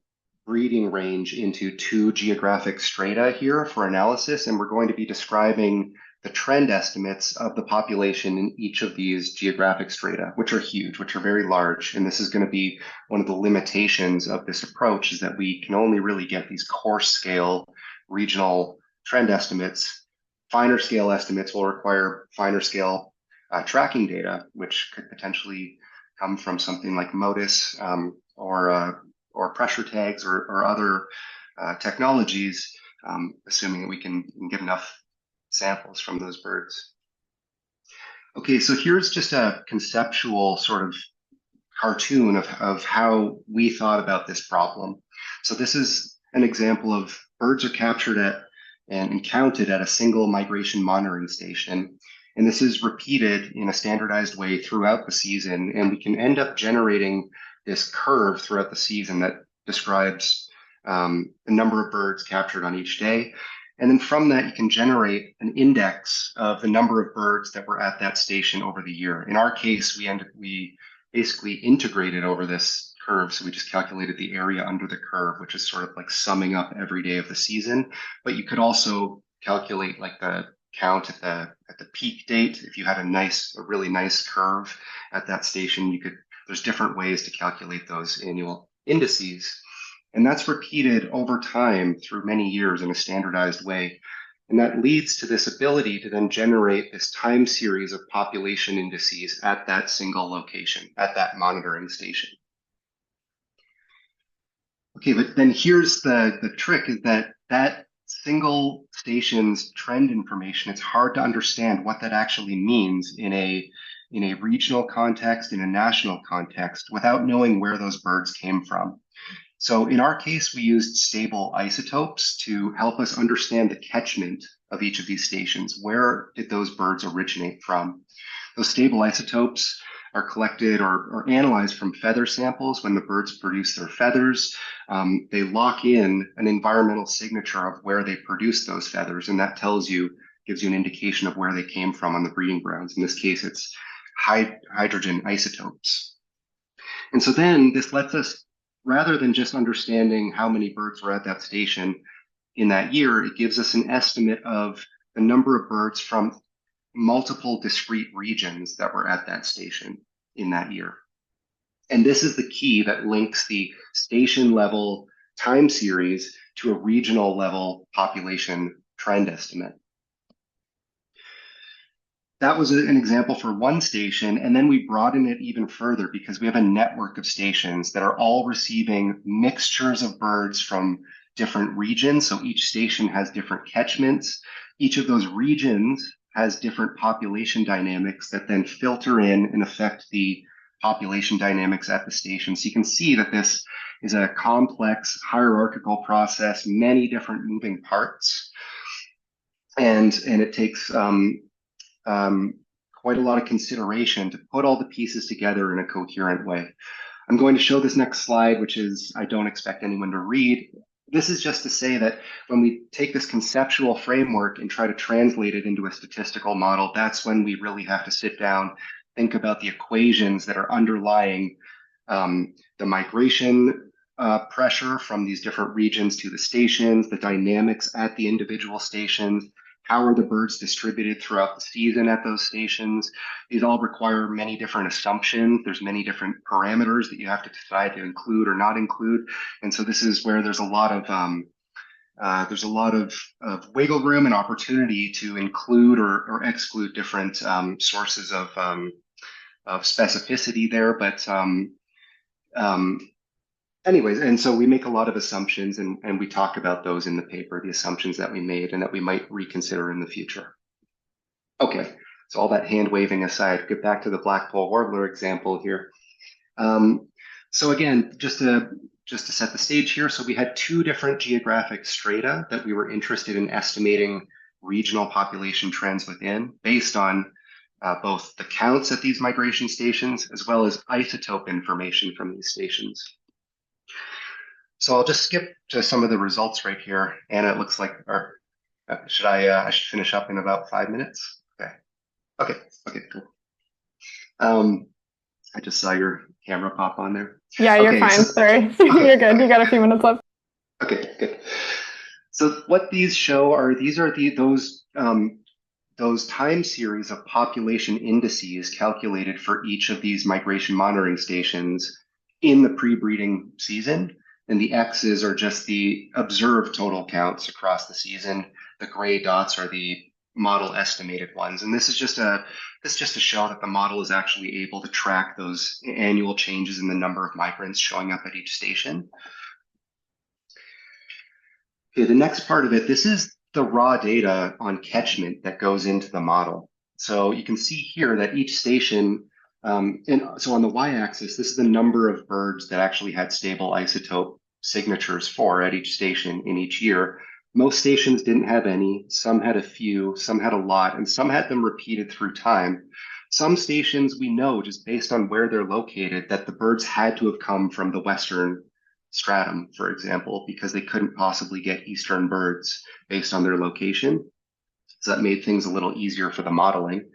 breeding range into 2 geographic strata here for analysis, and we're going to be describing the trend estimates of the population in each of these geographic strata, which are huge, which are very large. And this is going to be one of the limitations of this approach, is that we can only really get these coarse scale regional trend estimates. Finer scale estimates will require finer scale tracking data, which could potentially come from something like MODIS or pressure tags or other technologies, assuming that we can get enough samples from those birds. Okay, so here's just a conceptual sort of cartoon of how we thought about this problem. So this is an example of birds are captured at and counted at a single migration monitoring station. And this is repeated in a standardized way throughout the season. And we can end up generating this curve throughout the season that describes the number of birds captured on each day. And then from that, you can generate an index of the number of birds that were at that station over the year. In our case, we basically integrated over this curve. So we just calculated the area under the curve, which is sort of like summing up every day of the season. But you could also calculate like the count at the peak date. If you had a really nice curve at that station, there's different ways to calculate those annual indices. And that's repeated over time through many years in a standardized way. And that leads to this ability to then generate this time series of population indices at that single location, at that monitoring station. Okay, but then here's the trick, is that single station's trend information, it's hard to understand what that actually means in a regional context, in a national context, without knowing where those birds came from. So in our case, we used stable isotopes to help us understand the catchment of each of these stations. Where did those birds originate from? Those stable isotopes are collected or analyzed from feather samples when the birds produce their feathers. They lock in an environmental signature of where they produce those feathers, and that gives you an indication of where they came from on the breeding grounds. In this case, it's hydrogen isotopes. And so then this lets us, rather than just understanding how many birds were at that station in that year, it gives us an estimate of the number of birds from multiple discrete regions that were at that station in that year. And this is the key that links the station level time series to a regional level population trend estimate. That was an example for one station, and then we broaden it even further because we have a network of stations that are all receiving mixtures of birds from different regions. So each station has different catchments. Each of those regions has different population dynamics that then filter in and affect the population dynamics at the station. So you can see that this is a complex hierarchical process, many different moving parts, and it takes quite a lot of consideration to put all the pieces together in a coherent way. I'm going to show this next slide, which is, I don't expect anyone to read. This is just to say that when we take this conceptual framework and try to translate it into a statistical model, that's when we really have to sit down, think about the equations that are underlying the migration pressure from these different regions to the stations, the dynamics at the individual stations, how are the birds distributed throughout the season at those stations. These all require many different assumptions. There's many different parameters that you have to decide to include or not include. And so this is where there's a lot of wiggle room and opportunity to include or exclude different sources of specificity there. But anyways, and so we make a lot of assumptions, and we talk about those in the paper, the assumptions that we made and that we might reconsider in the future. Okay, so all that hand waving aside, get back to the blackpoll warbler example here. So again, just to set the stage here, so we had two different geographic strata that we were interested in estimating regional population trends within, based on both the counts at these migration stations as well as isotope information from these stations. So I'll just skip to some of the results right here, and it looks like, or I should finish up in about 5 minutes. Okay, cool. I just saw your camera pop on there. Yeah, you're fine. Sorry, you're good. You got a few minutes left. Okay, good. So what these show are those time series of population indices calculated for each of these migration monitoring stations in the pre-breeding season. And the X's are just the observed total counts across the season. The gray dots are the model estimated ones. And this is just to show that the model is actually able to track those annual changes in the number of migrants showing up at each station. Okay, the next part of it, this is the raw data on catchment that goes into the model. So you can see here that each station, and so on the y-axis, this is the number of birds that actually had stable isotope signatures for at each station in each year. Most stations didn't have any, some had a few, some had a lot, and some had them repeated through time. Some stations we know, just based on where they're located, that the birds had to have come from the western stratum, for example, because they couldn't possibly get eastern birds based on their location. So that made things a little easier for the modeling.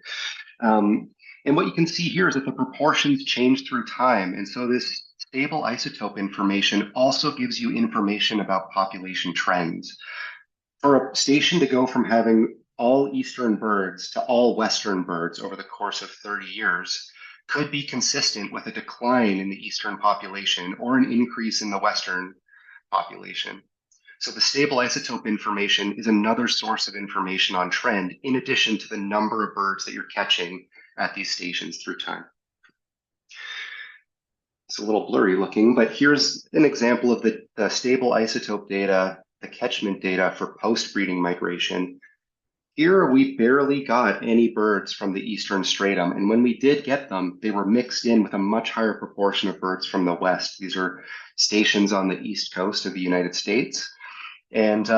And And what you can see here is that the proportions change through time. And so this stable isotope information also gives you information about population trends. For a station to go from having all eastern birds to all western birds over the course of 30 years could be consistent with a decline in the eastern population or an increase in the western population. So the stable isotope information is another source of information on trend, in addition to the number of birds that you're catching at these stations through time. It's a little blurry looking, but here's an example of the stable isotope data, the catchment data for post-breeding migration. Here we barely got any birds from the eastern stratum, and when we did get them, they were mixed in with a much higher proportion of birds from the west. These are stations on the east coast of the United States. And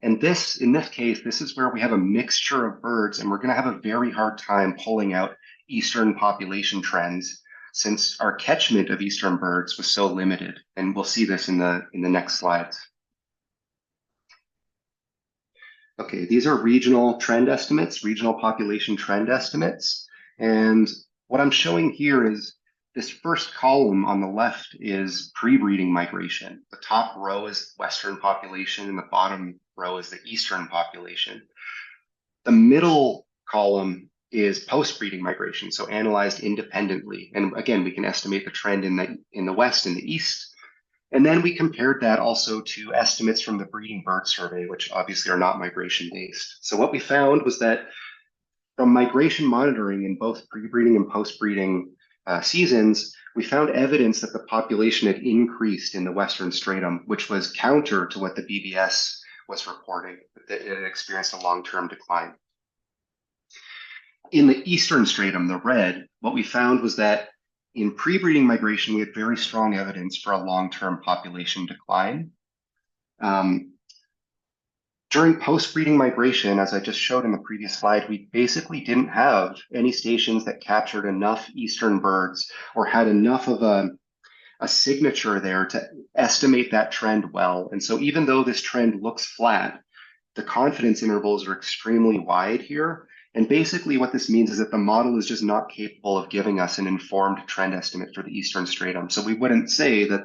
in this case, this is where we have a mixture of birds, and we're going to have a very hard time pulling out eastern population trends since our catchment of eastern birds was so limited. And we'll see this in the next slides. Okay, these are regional trend estimates, regional population trend estimates. And what I'm showing here is this first column on the left is pre-breeding migration. The top row is Western population and the bottom row is the Eastern population. The middle column is post-breeding migration, so analyzed independently. And again, we can estimate the trend in the West and the East. And then we compared that also to estimates from the breeding bird survey, which obviously are not migration-based. So what we found was that from migration monitoring in both pre-breeding and post-breeding seasons, we found evidence that the population had increased in the Western stratum, which was counter to what the BBS was reporting, that it had experienced a long-term decline. In the Eastern stratum, the red, what we found was that in pre-breeding migration, we had very strong evidence for a long-term population decline. During post-breeding migration, as I just showed in the previous slide, we basically didn't have any stations that captured enough eastern birds or had enough of a signature there to estimate that trend well. And so even though this trend looks flat, the confidence intervals are extremely wide here. And basically what this means is that the model is just not capable of giving us an informed trend estimate for the eastern stratum. So we wouldn't say that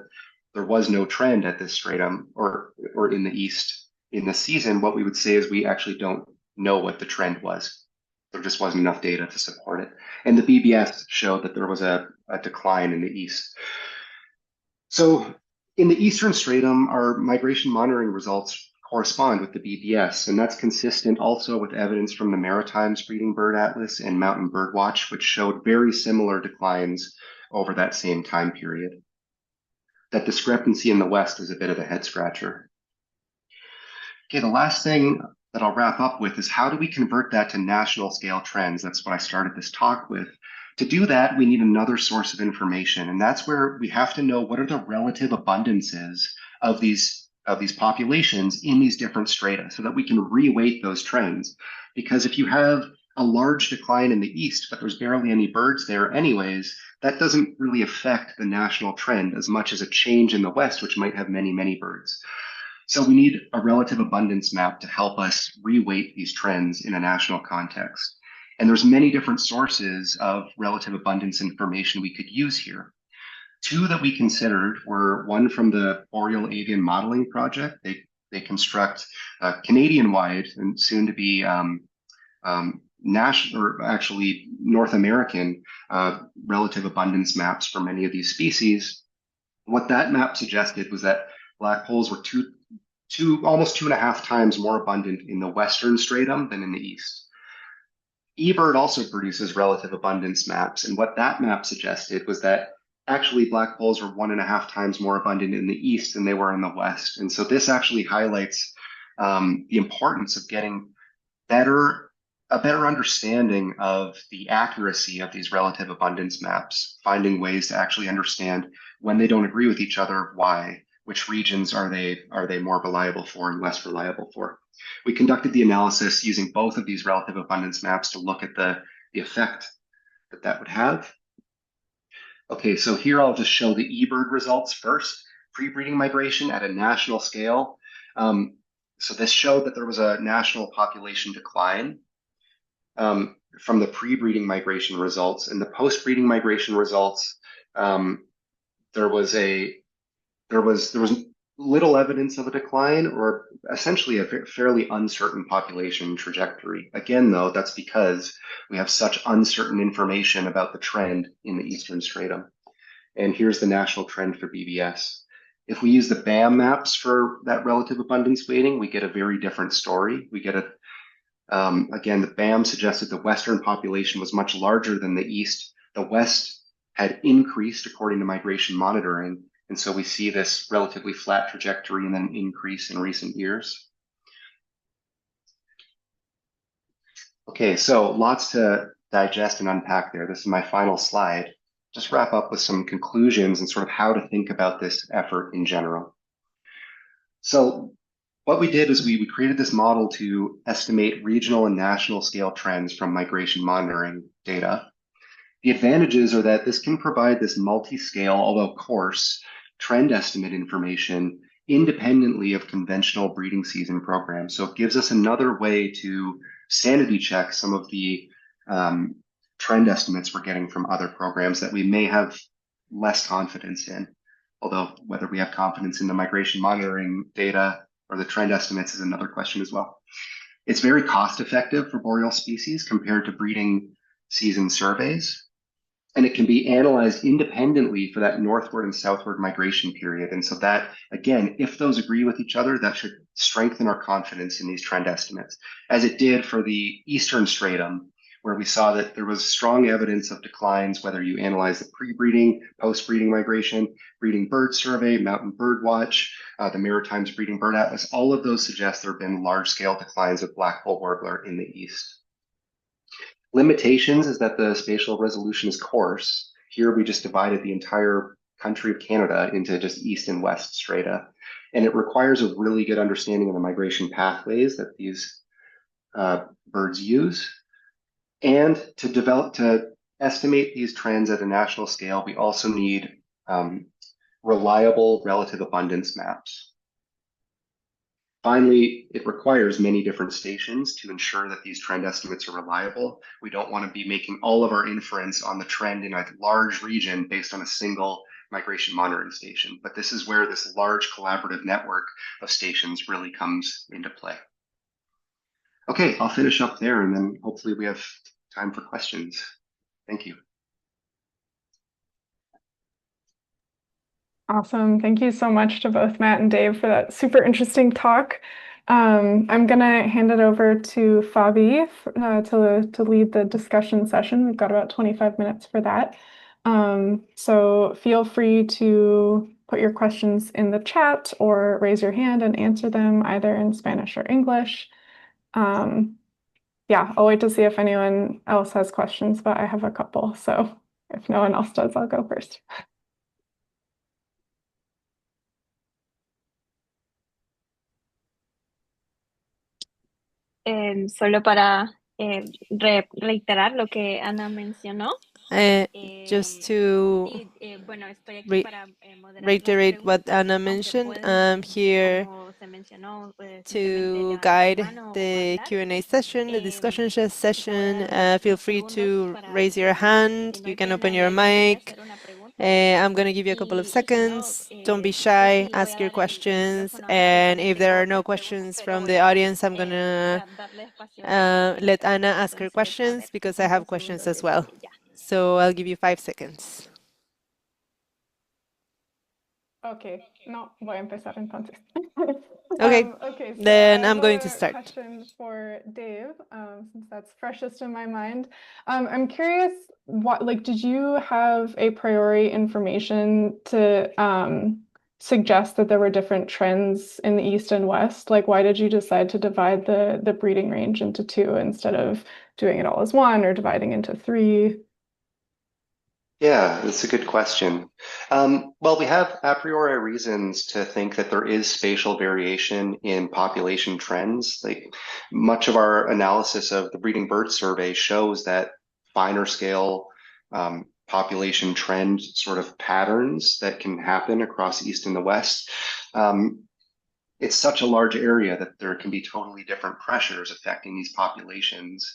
there was no trend at this stratum or in the east. In the season, what we would say is we actually don't know what the trend was. There just wasn't enough data to support it. And the BBS showed that there was a decline in the east. So in the eastern stratum, our migration monitoring results correspond with the BBS, and that's consistent also with evidence from the Maritimes Breeding Bird Atlas and Mountain Bird Watch, which showed very similar declines over that same time period. That discrepancy in the West is a bit of a head scratcher. Okay, the last thing that I'll wrap up with is how do we convert that to national scale trends? That's what I started this talk with. To do that, we need another source of information, and that's where we have to know what are the relative abundances of these populations in these different strata so that we can reweight those trends. Because if you have a large decline in the east, but there's barely any birds there anyways, that doesn't really affect the national trend as much as a change in the west, which might have many, many birds. So we need a relative abundance map to help us reweight these trends in a national context. And there's many different sources of relative abundance information we could use here. Two that we considered were one from the Boreal Avian Modeling Project. They construct Canadian-wide and soon to be national, or actually North American relative abundance maps for many of these species. What that map suggested was that black holes were almost 2.5 times more abundant in the western stratum than in the east. eBird also produces relative abundance maps, and what that map suggested was that actually black holes were 1.5 times more abundant in the east than they were in the west. And so this actually highlights the importance of getting a better understanding of the accuracy of these relative abundance maps, finding ways to actually understand when they don't agree with each other, why. Which regions are they more reliable for and less reliable for? We conducted the analysis using both of these relative abundance maps to look at the effect that would have. Okay, so here I'll just show the eBird results first. Pre-breeding migration at a national scale. So this showed that there was a national population decline. from the pre-breeding migration results. And the post-breeding migration results, there was little evidence of a decline, or essentially a fairly uncertain population trajectory. Again, though, that's because we have such uncertain information about the trend in the Eastern Stratum. And here's the national trend for BBS. If we use the BAM maps for that relative abundance weighting, we get a very different story. We get again, the BAM suggested the Western population was much larger than the East. The West had increased according to migration monitoring. And so we see this relatively flat trajectory and then increase in recent years. Okay, so lots to digest and unpack there. This is my final slide. Just wrap up with some conclusions and sort of how to think about this effort in general. So what we did is we created this model to estimate regional and national scale trends from migration monitoring data. The advantages are that this can provide this multi-scale, although coarse, trend estimate information independently of conventional breeding season programs. So it gives us another way to sanity check some of the trend estimates we're getting from other programs that we may have less confidence in. Although whether we have confidence in the migration monitoring data or the trend estimates is another question as well. It's very cost effective for boreal species compared to breeding season surveys. And it can be analyzed independently for that northward and southward migration period. And so that, again, if those agree with each other, that should strengthen our confidence in these trend estimates, as it did for the Eastern Stratum, where we saw that there was strong evidence of declines, whether you analyze the pre-breeding, post-breeding migration, breeding bird survey, mountain bird watch, the Maritimes breeding bird atlas. All of those suggest there have been large-scale declines of black-polled warbler in the east. Limitations is that the spatial resolution is coarse. Here we just divided the entire country of Canada into just east and west strata. And it requires a really good understanding of the migration pathways that these birds use. And to estimate these trends at a national scale, we also need reliable relative abundance maps. Finally, it requires many different stations to ensure that these trend estimates are reliable. We don't want to be making all of our inference on the trend in a large region based on a single migration monitoring station. But this is where this large collaborative network of stations really comes into play. Okay, I'll finish up there and then hopefully we have time for questions. Thank you. Awesome. Thank you so much to both Matt and Dave for that super interesting talk. I'm going to hand it over to Fabi to lead the discussion session. We've got about 25 minutes for that. So feel free to put your questions in the chat or raise your hand and answer them either in Spanish or English. Yeah, I'll wait to see if anyone else has questions, but I have a couple. So if no one else does, I'll go first. Solo para reiterar lo que Ana mencionó. Just to reiterate what Anna mentioned, I'm here to guide the Q&A session, the discussion session. Feel free to raise your hand. You can open your mic. I'm going to give you a couple of seconds. Don't be shy. Ask your questions. And if there are no questions from the audience, I'm going to let Anna ask her questions because I have questions as well. So I'll give you 5 seconds. Okay, no, voy a empezar entonces. Okay, Okay, so then I I'm have going a to start. question for Dave, since that's freshest in my mind. I'm curious, did you have a priori information to suggest that there were different trends in the east and west? Like, why did you decide to divide the breeding range into 2 instead of doing it all as 1 or dividing into 3? Yeah, that's a good question. Well, we have a priori reasons to think that there is spatial variation in population trends. Like much of our analysis of the breeding bird survey shows that finer scale population trend sort of patterns that can happen across East and the West. It's such a large area that there can be totally different pressures affecting these populations.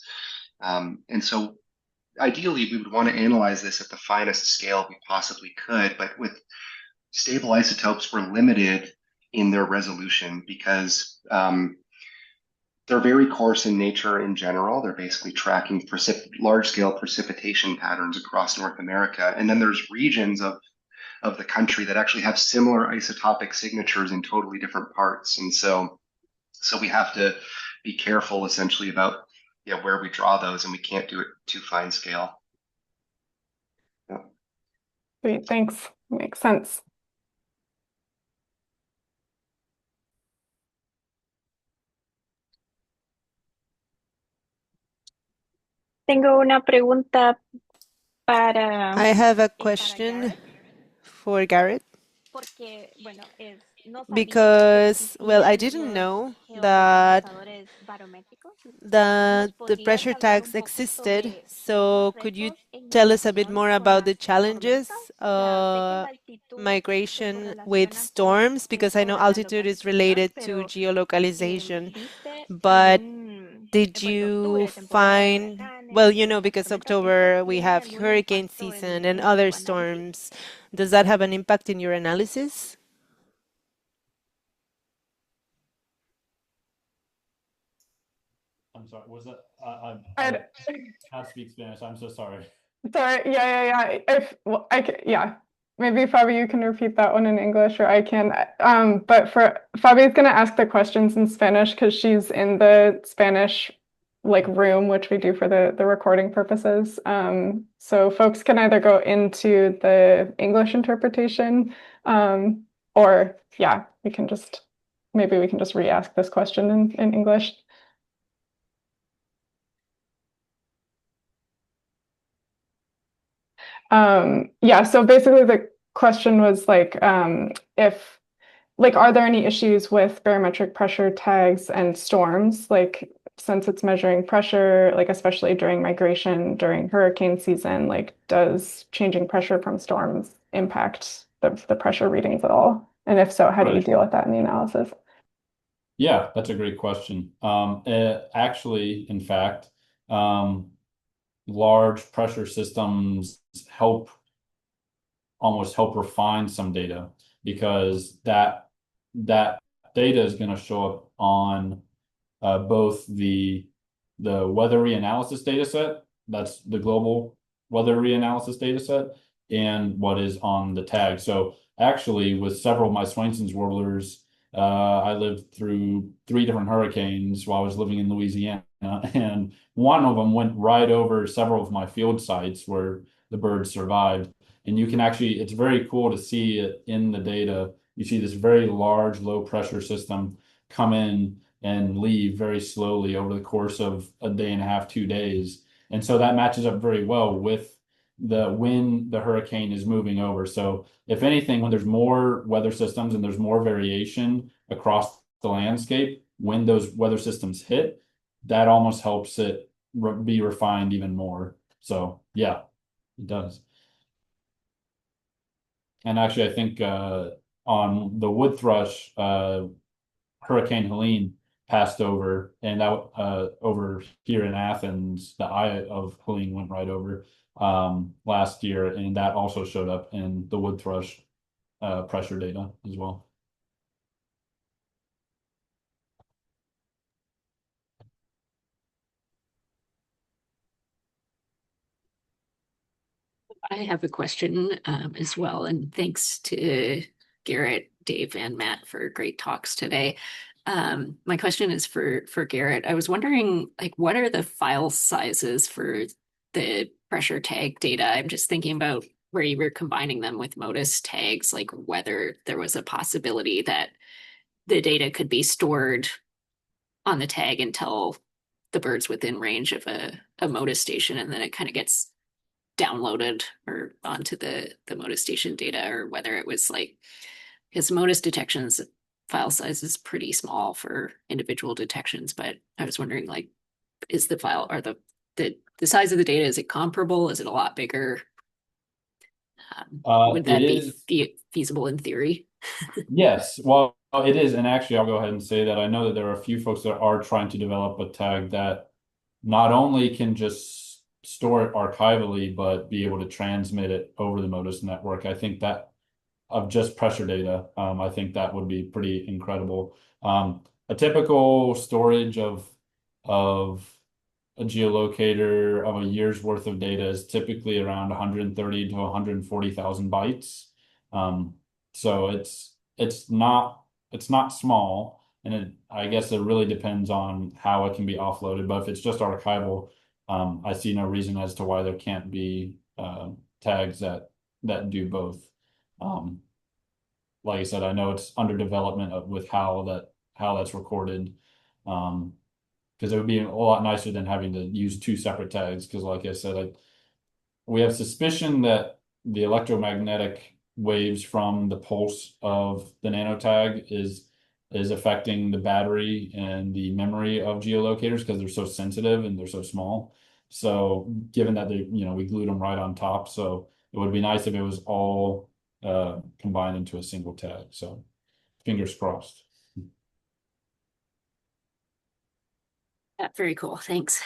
And so ideally, we would want to analyze this at the finest scale we possibly could, but with stable isotopes, we're limited in their resolution because they're very coarse in nature in general. They're basically tracking large-scale precipitation patterns across North America. And then there's regions of the country that actually have similar isotopic signatures in totally different parts. And so we have to be careful essentially about where we draw those, and we can't do it too fine scale. Yeah. Great, thanks. Makes sense. Tengo una pregunta para, I have a para question Garrett, for Garrett porque, bueno, no sabía que because, well, I existían didn't los know that geolocalizadores barométricos. the ¿Nos pressure podrías hablar tags un poco existed. sobre So los could you retos en tell us a bit migración more con about the las challenges tormentas? O sea, sé que la altitud se migration with correlaciona con storms? Because I know toda la altitude is localización, related to pero geolocalization. ¿viste But algún, did por ejemplo, you octubre, temporada de find, well, huracanes you y know, otras because tormentas, October we tiene have algún hurricane impacto season and en other tu análisis? storms. Does that have an impact in your analysis? I'm sorry, was that I I can't speak Spanish. I'm so sorry. Sorry, yeah. If well, yeah, maybe Fabi, you can repeat that one in English, or I can. But for Fabi's gonna ask the questions in Spanish because she's in the Spanish room, which we do for the recording purposes. So folks can either go into the English interpretation, or yeah, we can just re-ask this question in English. Yeah, so basically the question was if are there any issues with barometric pressure tags and storms, since it's measuring pressure, especially during migration, during hurricane season, does changing pressure from storms impact the pressure readings at all? And if so, how do you Right. deal with that in the analysis? Yeah, that's a great question. Actually, in fact, large pressure systems almost help refine some data because that data is going to show up on both the weather reanalysis data set, that's the global weather reanalysis data set, and what is on the tag. So actually, with several of my Swainson's warblers, I lived through 3 different hurricanes while I was living in Louisiana, and one of them went right over several of my field sites where the birds survived. And you can actually, it's very cool to see it in the data. You see this very large, low pressure system come in and leave very slowly over the course of a day and a half, 2 days. And so that matches up very well with when the hurricane is moving over. So if anything, when there's more weather systems and there's more variation across the landscape, when those weather systems hit, that almost helps it be refined even more. So yeah, it does. And actually, I think on the wood thrush, Hurricane Helene passed over, and that over here in Athens, the eye of Helene went right over last year, and that also showed up in the wood thrush pressure data as well. I have a question as well, and thanks to Garrett, Dave, and Matt for great talks today. My question is for Garrett. I was wondering, what are the file sizes for the pressure tag data? I'm just thinking about where you were combining them with MODIS tags, whether there was a possibility that the data could be stored on the tag until the bird's within range of a MODIS station, and then it kind of gets downloaded or onto the MODIS station data, or whether it was because MODIS detections file size is pretty small for individual detections, but I was wondering is the file or the size of the data, is it comparable? Is it a lot bigger? Would that be feasible in theory? Yes, well, it is, and actually I'll go ahead and say that I know that there are a few folks that are trying to develop a tag that not only can just store it archivally, but be able to transmit it over the MODIS network. I think that of just pressure data, I think that would be pretty incredible. A typical storage of a geolocator of a year's worth of data is typically around 130 to 140,000 bytes. So it's not small, and I guess it really depends on how it can be offloaded. But if it's just archival, I see no reason as to why there can't be tags that do both. Like I said, I know it's under development with how that's recorded. Because it would be a lot nicer than having to use two separate tags. Because like I said, we have suspicion that the electromagnetic waves from the pulse of the nanotag is affecting the battery and the memory of geolocators because they're so sensitive and they're so small. So given that we glued them right on top, so it would be nice if it was all combined into a single tag. So fingers crossed. Yeah, very cool. Thanks.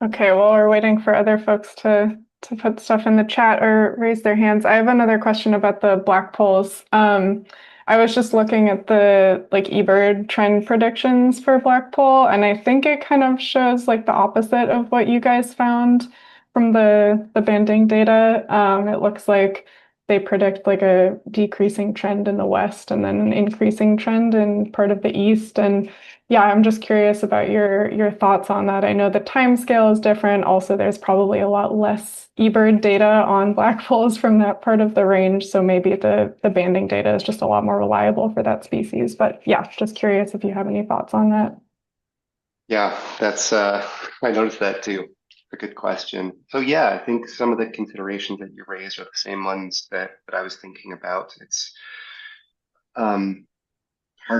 Okay, while we're waiting for other folks to put stuff in the chat or raise their hands, I have another question about the black poles. I was just looking at the eBird trend predictions for black pole, and I think it kind of shows the opposite of what you guys found from the banding data. It looks like they predict a decreasing trend in the west and then an increasing trend in part of the east. And yeah, I'm just curious about your thoughts on that. I know the time scale is different. Also, there's probably a lot less eBird data on black holes from that part of the range. So maybe the banding data is just a lot more reliable for that species. But yeah, just curious if you have any thoughts on that. Yeah, that's I noticed that too. A good question. So yeah, I think some of the considerations that you raised are the same ones that I was thinking about. It's hard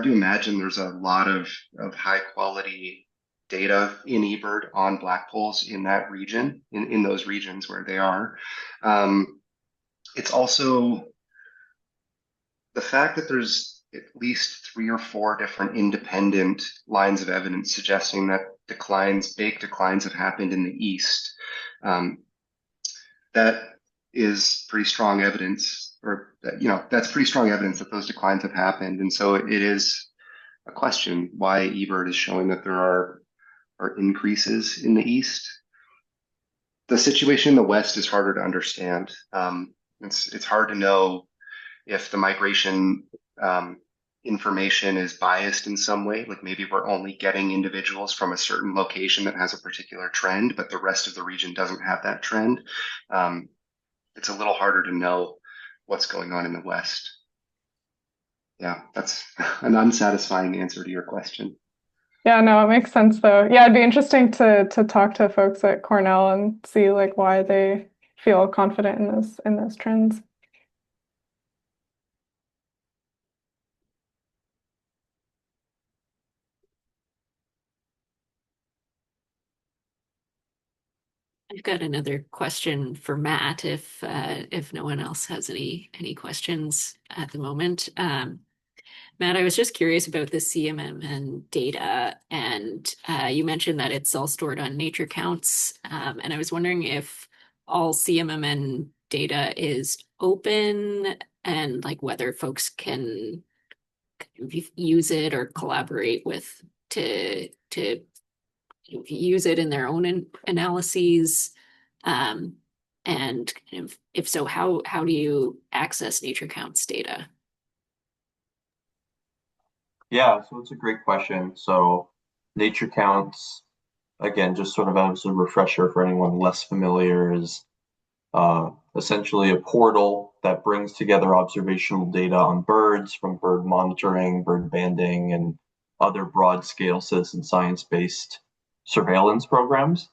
to imagine there's a lot of high quality data in eBird on black holes in that region, in those regions where they are. It's also the fact that there's at least 3 or 4 different independent lines of evidence suggesting that big declines have happened in the east. That is pretty strong evidence, that's pretty strong evidence that those declines have happened. And so it is a question why eBird is showing that there are increases in the east. The situation in the west is harder to understand. It's hard to know if the migration information is biased in some way, like maybe we're only getting individuals from a certain location that has a particular trend, but the rest of the region doesn't have that trend. It's a little harder to know what's going on in the West. Yeah, that's an unsatisfying answer to your question. Yeah, no, it makes sense though. Yeah, it'd be interesting to talk to folks at Cornell and see why they feel confident in those trends. I've got another question for Matt if no one else has any questions at the moment. Matt, I was just curious about the CMMN data, and you mentioned that it's all stored on nature counts, and I was wondering if all CMMN data is open and whether folks can use it or collaborate with to use it in their own analyses, and if so, how do you access nature counts data? Yeah, so it's a great question. So nature counts, again, just sort of as a refresher for anyone less familiar, is essentially a portal that brings together observational data on birds from bird monitoring, bird banding, and other broad scale citizen science-based surveillance programs.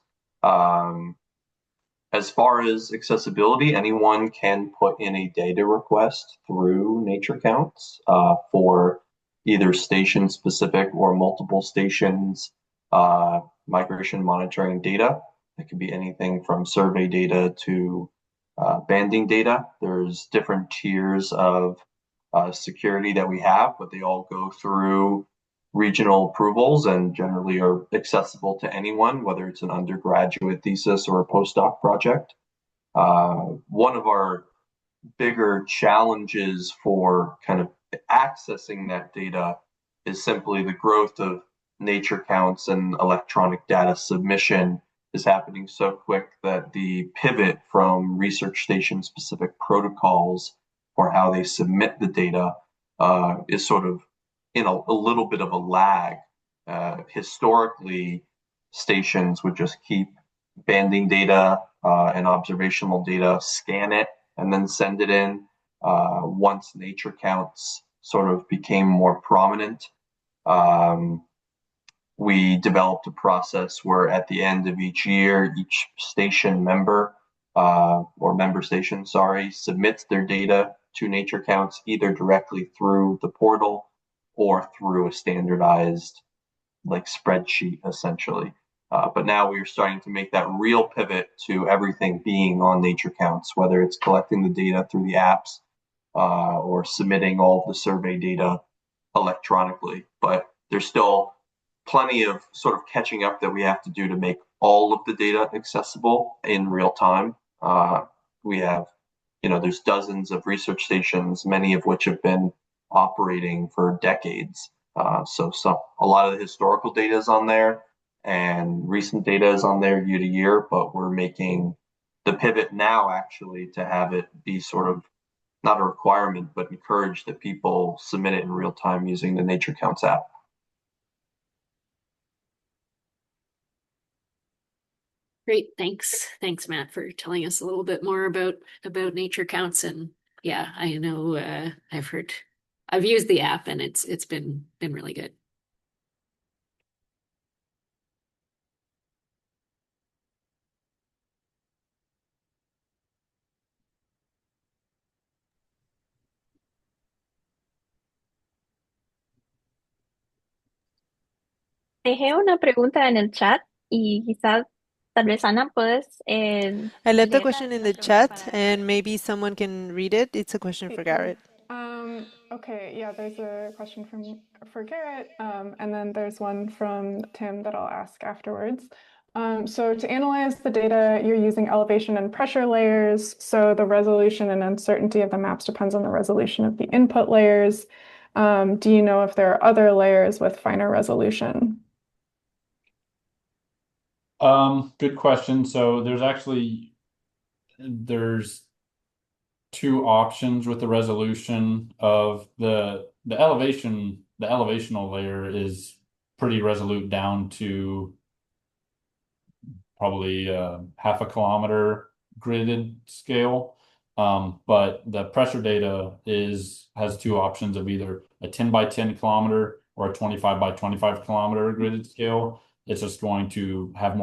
As far as accessibility, anyone can put in a data request through nature counts for either station specific or multiple stations migration monitoring data. It could be anything from survey data to banding data. There's different tiers of security that we have, but they all go through regional approvals and generally are accessible to anyone, whether it's an undergraduate thesis or a postdoc project. One of our bigger challenges for kind of accessing that data is simply the growth of nature counts and electronic data submission is happening so quick that the pivot from research station specific protocols for how they submit the data is sort of in a little bit of a lag. Historically, stations would just keep banding data and observational data, scan it, and then send it in. Once nature counts sort of became more prominent, we developed a process where at the end of each year, each station member or member station, sorry, submits their data to nature counts either directly through the portal or through a standardized like spreadsheet essentially. But now we're starting to make that real pivot to everything being on nature counts, whether it's collecting the data through the apps or submitting all of the survey data electronically. But there's still plenty of sort of catching up that we have to do to make all of the data accessible in real time. We have, there's dozens of research stations, many of which have been operating for decades. So a lot of the historical data is on there and recent data is on there year to year, but we're making the pivot now actually to have it be sort of not a requirement, but encourage that people submit it in real time using the Nature Counts app. Great, thanks. Thanks, Matt, for telling us a little bit more about nature counts. And yeah, I know I've used the app and it's been really good. Dejé una pregunta en el chat y quizás, tal vez Ana, puedes I left the leerla question in la the pregunta chat para... and maybe someone can read it. It's a question for Garrett. Okay, yeah, there's a question for Garrett, and then there's one from Tim that I'll ask afterwards. So to analyze the data, you're using elevation and pressure layers. So the resolution and uncertainty of the maps depends on the resolution of the input layers. Do you know if there are other layers with finer resolution? Good question. So there's two options with the resolution of the elevational layer is pretty resolute down to probably half a kilometer gridded scale. But the pressure data has two options of either a 10 by 10 kilometer or a 25 by 25 kilometer gridded scale. It's just going to have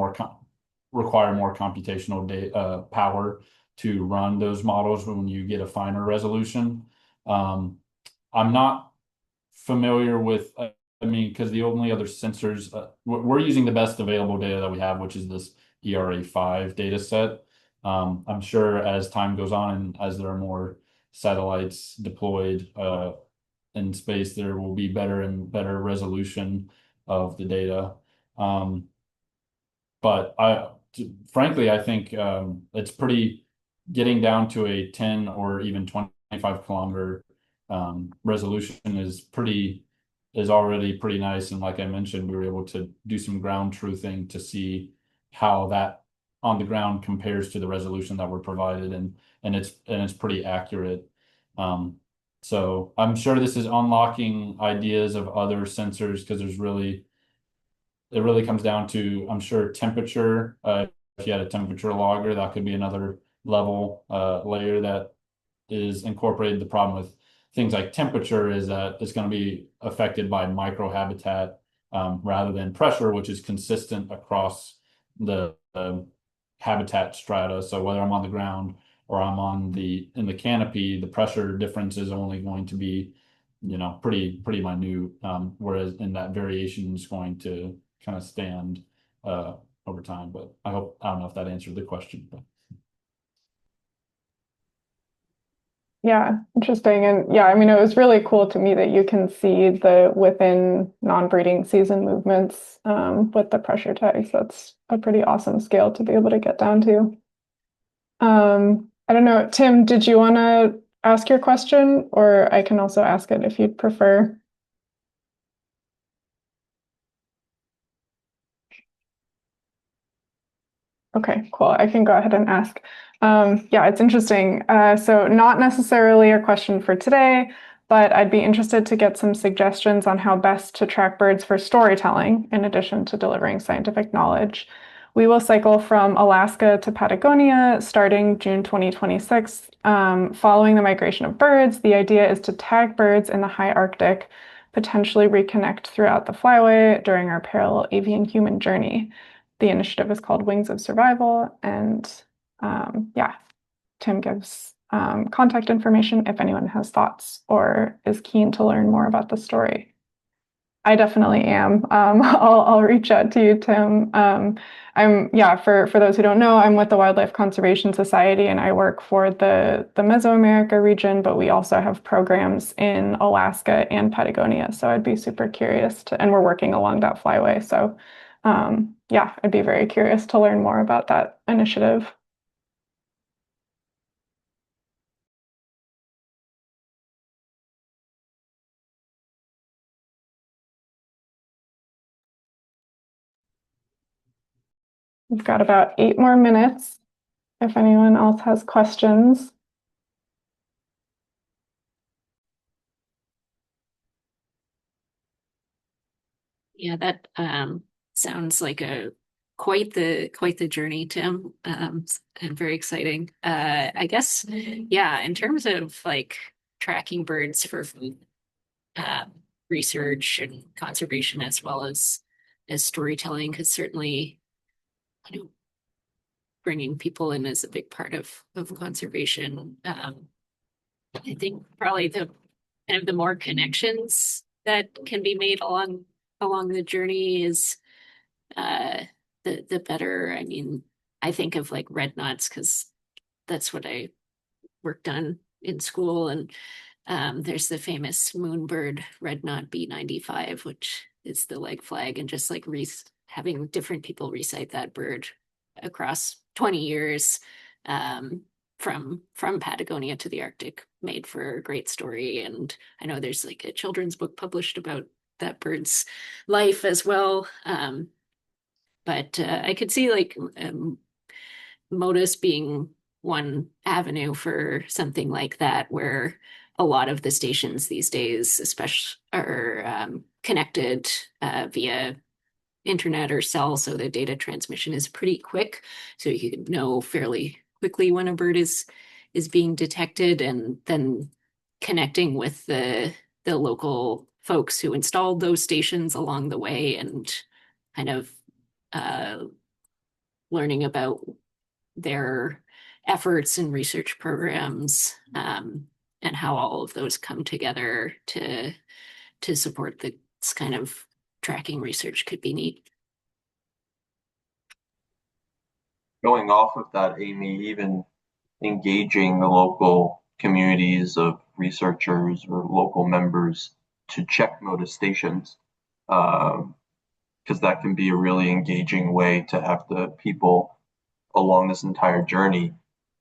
require more computational power to run those models when you get a finer resolution. I'm not familiar with, because the only other sensors, we're using the best available data that we have, which is this ERA5 data set. I'm sure as time goes on and as there are more satellites deployed in space, there will be better and better resolution of the data. But frankly, I think it's pretty getting down to a 10 or even 25 kilometer resolution is already pretty nice. And like I mentioned, we were able to do some ground truthing to see how that on the ground compares to the resolution that we're provided, and it's pretty accurate. So I'm sure this is unlocking ideas of other sensors because it really comes down to, I'm sure, temperature. If you had a temperature logger, that could be another level layer that is incorporated. The problem with things like temperature is that it's going to be affected by microhabitat rather than pressure, which is consistent across the habitat strata. So whether I'm on the ground or I'm in the canopy, the pressure difference is only going to be, pretty minute. Whereas in that variation is going to kind of stand over time. But I don't know if that answered the question. But Yeah, interesting. And yeah, I mean, it was really cool to me that you can see the within non-breeding season movements with the pressure tags. That's a pretty awesome scale to be able to get down to. I don't know, Tim, did you want to ask your question, or I can also ask it if you'd prefer? Okay, cool. I can go ahead and ask. Yeah, it's interesting. So not necessarily a question for today, but I'd be interested to get some suggestions on how best to track birds for storytelling in addition to delivering scientific knowledge. We will cycle from Alaska to Patagonia starting June 2026. Following the migration of birds, the idea is to tag birds in the high Arctic, potentially reconnect throughout the flyway during our parallel avian human journey. The initiative is called Wings of Survival, and yeah, Tim gives contact information if anyone has thoughts or is keen to learn more about the story. I definitely am. I'll reach out to you, Tim. For those who don't know, I'm with the Wildlife Conservation Society, and I work for the Mesoamerica region, but we also have programs in Alaska and Patagonia. So I'd be super curious and we're working along that flyway. So yeah, I'd be very curious to learn more about that initiative. We've got about 8 more minutes if anyone else has questions. Yeah, that sounds like quite the journey, Tim. And very exciting. I guess, yeah, in terms of like tracking birds for food research and conservation as well as storytelling, because certainly, you know, bringing people in is a big part of conservation. I think probably the kind of the more connections that can be made along the journey is the better. I mean, I think of like red knots because that's what I worked on in school, and there's the famous moonbird red knot B95, which is the leg flag, and just like having different people recite that bird across 20 years from Patagonia to the Arctic made for a great story. And I know there's like a children's book published about that bird's life as well. But I could see like Modus being one avenue for something like that, where a lot of the stations these days, especially, are connected via internet or cell, so the data transmission is pretty quick. So you can know fairly quickly when a bird is being detected, and then connecting with the local folks who installed those stations along the way, and kind of learning about their efforts and research programs, and how all of those come together to support this kind of tracking research could be neat. Going off of that, Amy, even engaging the local communities of researchers or local members to check Modus stations, because that can be a really engaging way to have the people along this entire journey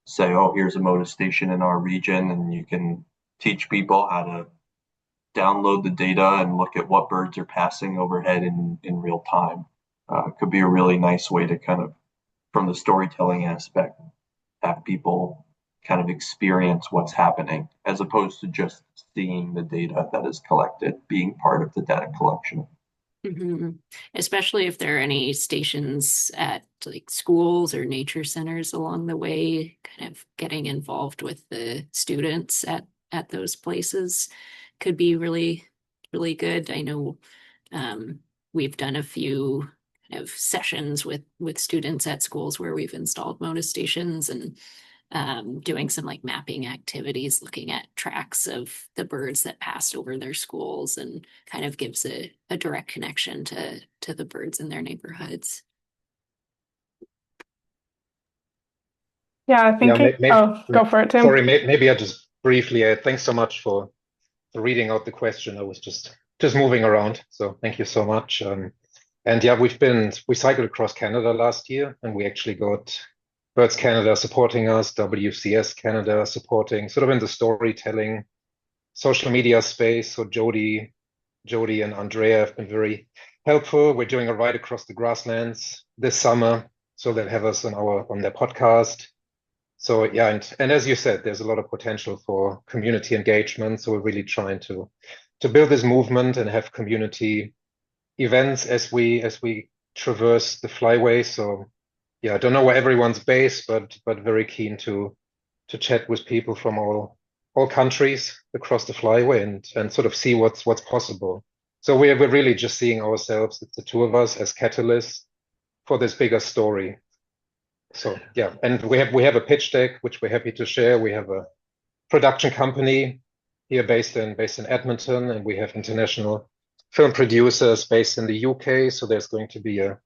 say, oh, here's a Modus station in our region, and you can teach people how to download the data and look at what birds are passing overhead in real time. Could be a really nice way to kind of, from the storytelling aspect, have people kind of experience what's happening as opposed to just seeing the data that is collected, being part of the data collection. Mm-hmm. Especially if there are any stations at like schools or nature centers along the way, kind of getting involved with the students at those places could be really, really good. I know we've done a few kind of sessions with students at schools where we've installed Modus stations, and doing some like mapping activities, looking at tracks of the birds that passed over their schools, and kind of gives a direct connection to the birds in their neighborhoods. Yeah, thinking. Oh, go for it, Tim. Sorry, maybe I just briefly. Thanks so much for reading out the question. I was just moving around, so thank you so much. And yeah, we cycled across Canada last year, and we actually got Birds Canada supporting us, WCS Canada supporting, sort of in the storytelling, social media space. So Jody and Andrea have been very helpful. We're doing a ride across the grasslands this summer, so they'll have us on their podcast. So yeah, and as you said, there's a lot of potential for community engagement. So we're really trying to build this movement and have community events as we traverse the flyway. So yeah, I don't know where everyone's based, but very keen to chat with people from all countries across the flyway and sort of see what's possible. So we're really just seeing ourselves, the two of us, as catalysts for this bigger story. So yeah, and we have a pitch deck which we're happy to share. We have a production company here based in Edmonton, and we have international film producers based in the UK. So there's going to be a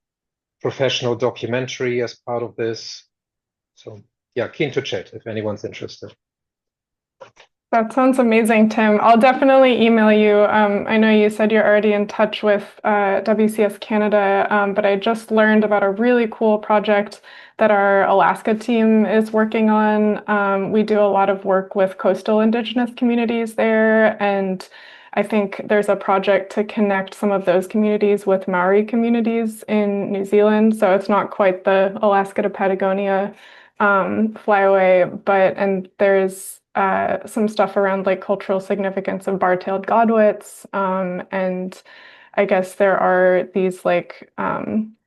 professional documentary as part of this. So yeah, keen to chat if anyone's interested. That sounds amazing, Tim. I'll definitely email you. I know you said you're already in touch with WCS Canada, but I just learned about a really cool project that our Alaska team is working on. We do a lot of work with coastal Indigenous communities there, and I think there's a project to connect some of those communities with Maori communities in New Zealand. So it's not quite the Alaska to Patagonia flyaway, and there's some stuff around like cultural significance of bar-tailed godwits, and I guess there are these like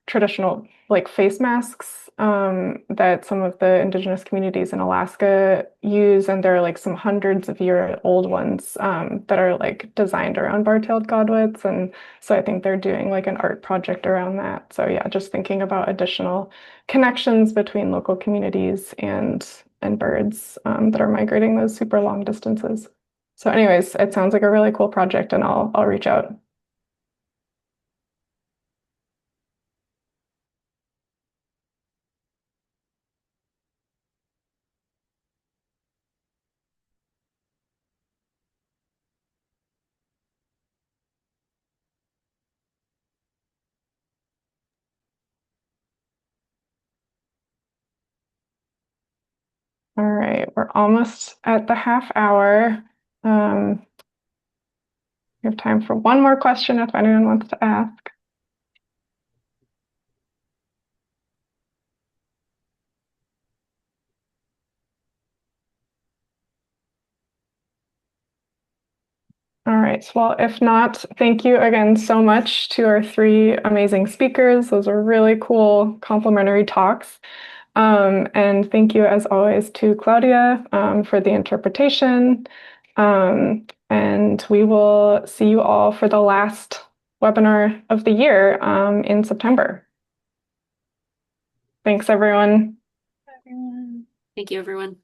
traditional like face masks that some of the Indigenous communities in Alaska use, and there are like some hundreds of year old ones that are like designed around bar-tailed godwits, and so I think they're doing like an art project around that. So yeah, just thinking about additional connections between local communities and birds that are migrating those super long distances. So anyways, it sounds like a really cool project, and I'll reach out. All right, we're almost at the half hour. We have time for one more question if anyone wants to ask. All right, well, if not, thank you again so much to our three amazing speakers. Those were really cool complimentary talks. And thank you, as always, to Claudia for the interpretation. And we will see you all for the last webinar of the year in September. Thanks, everyone. Thank you, everyone.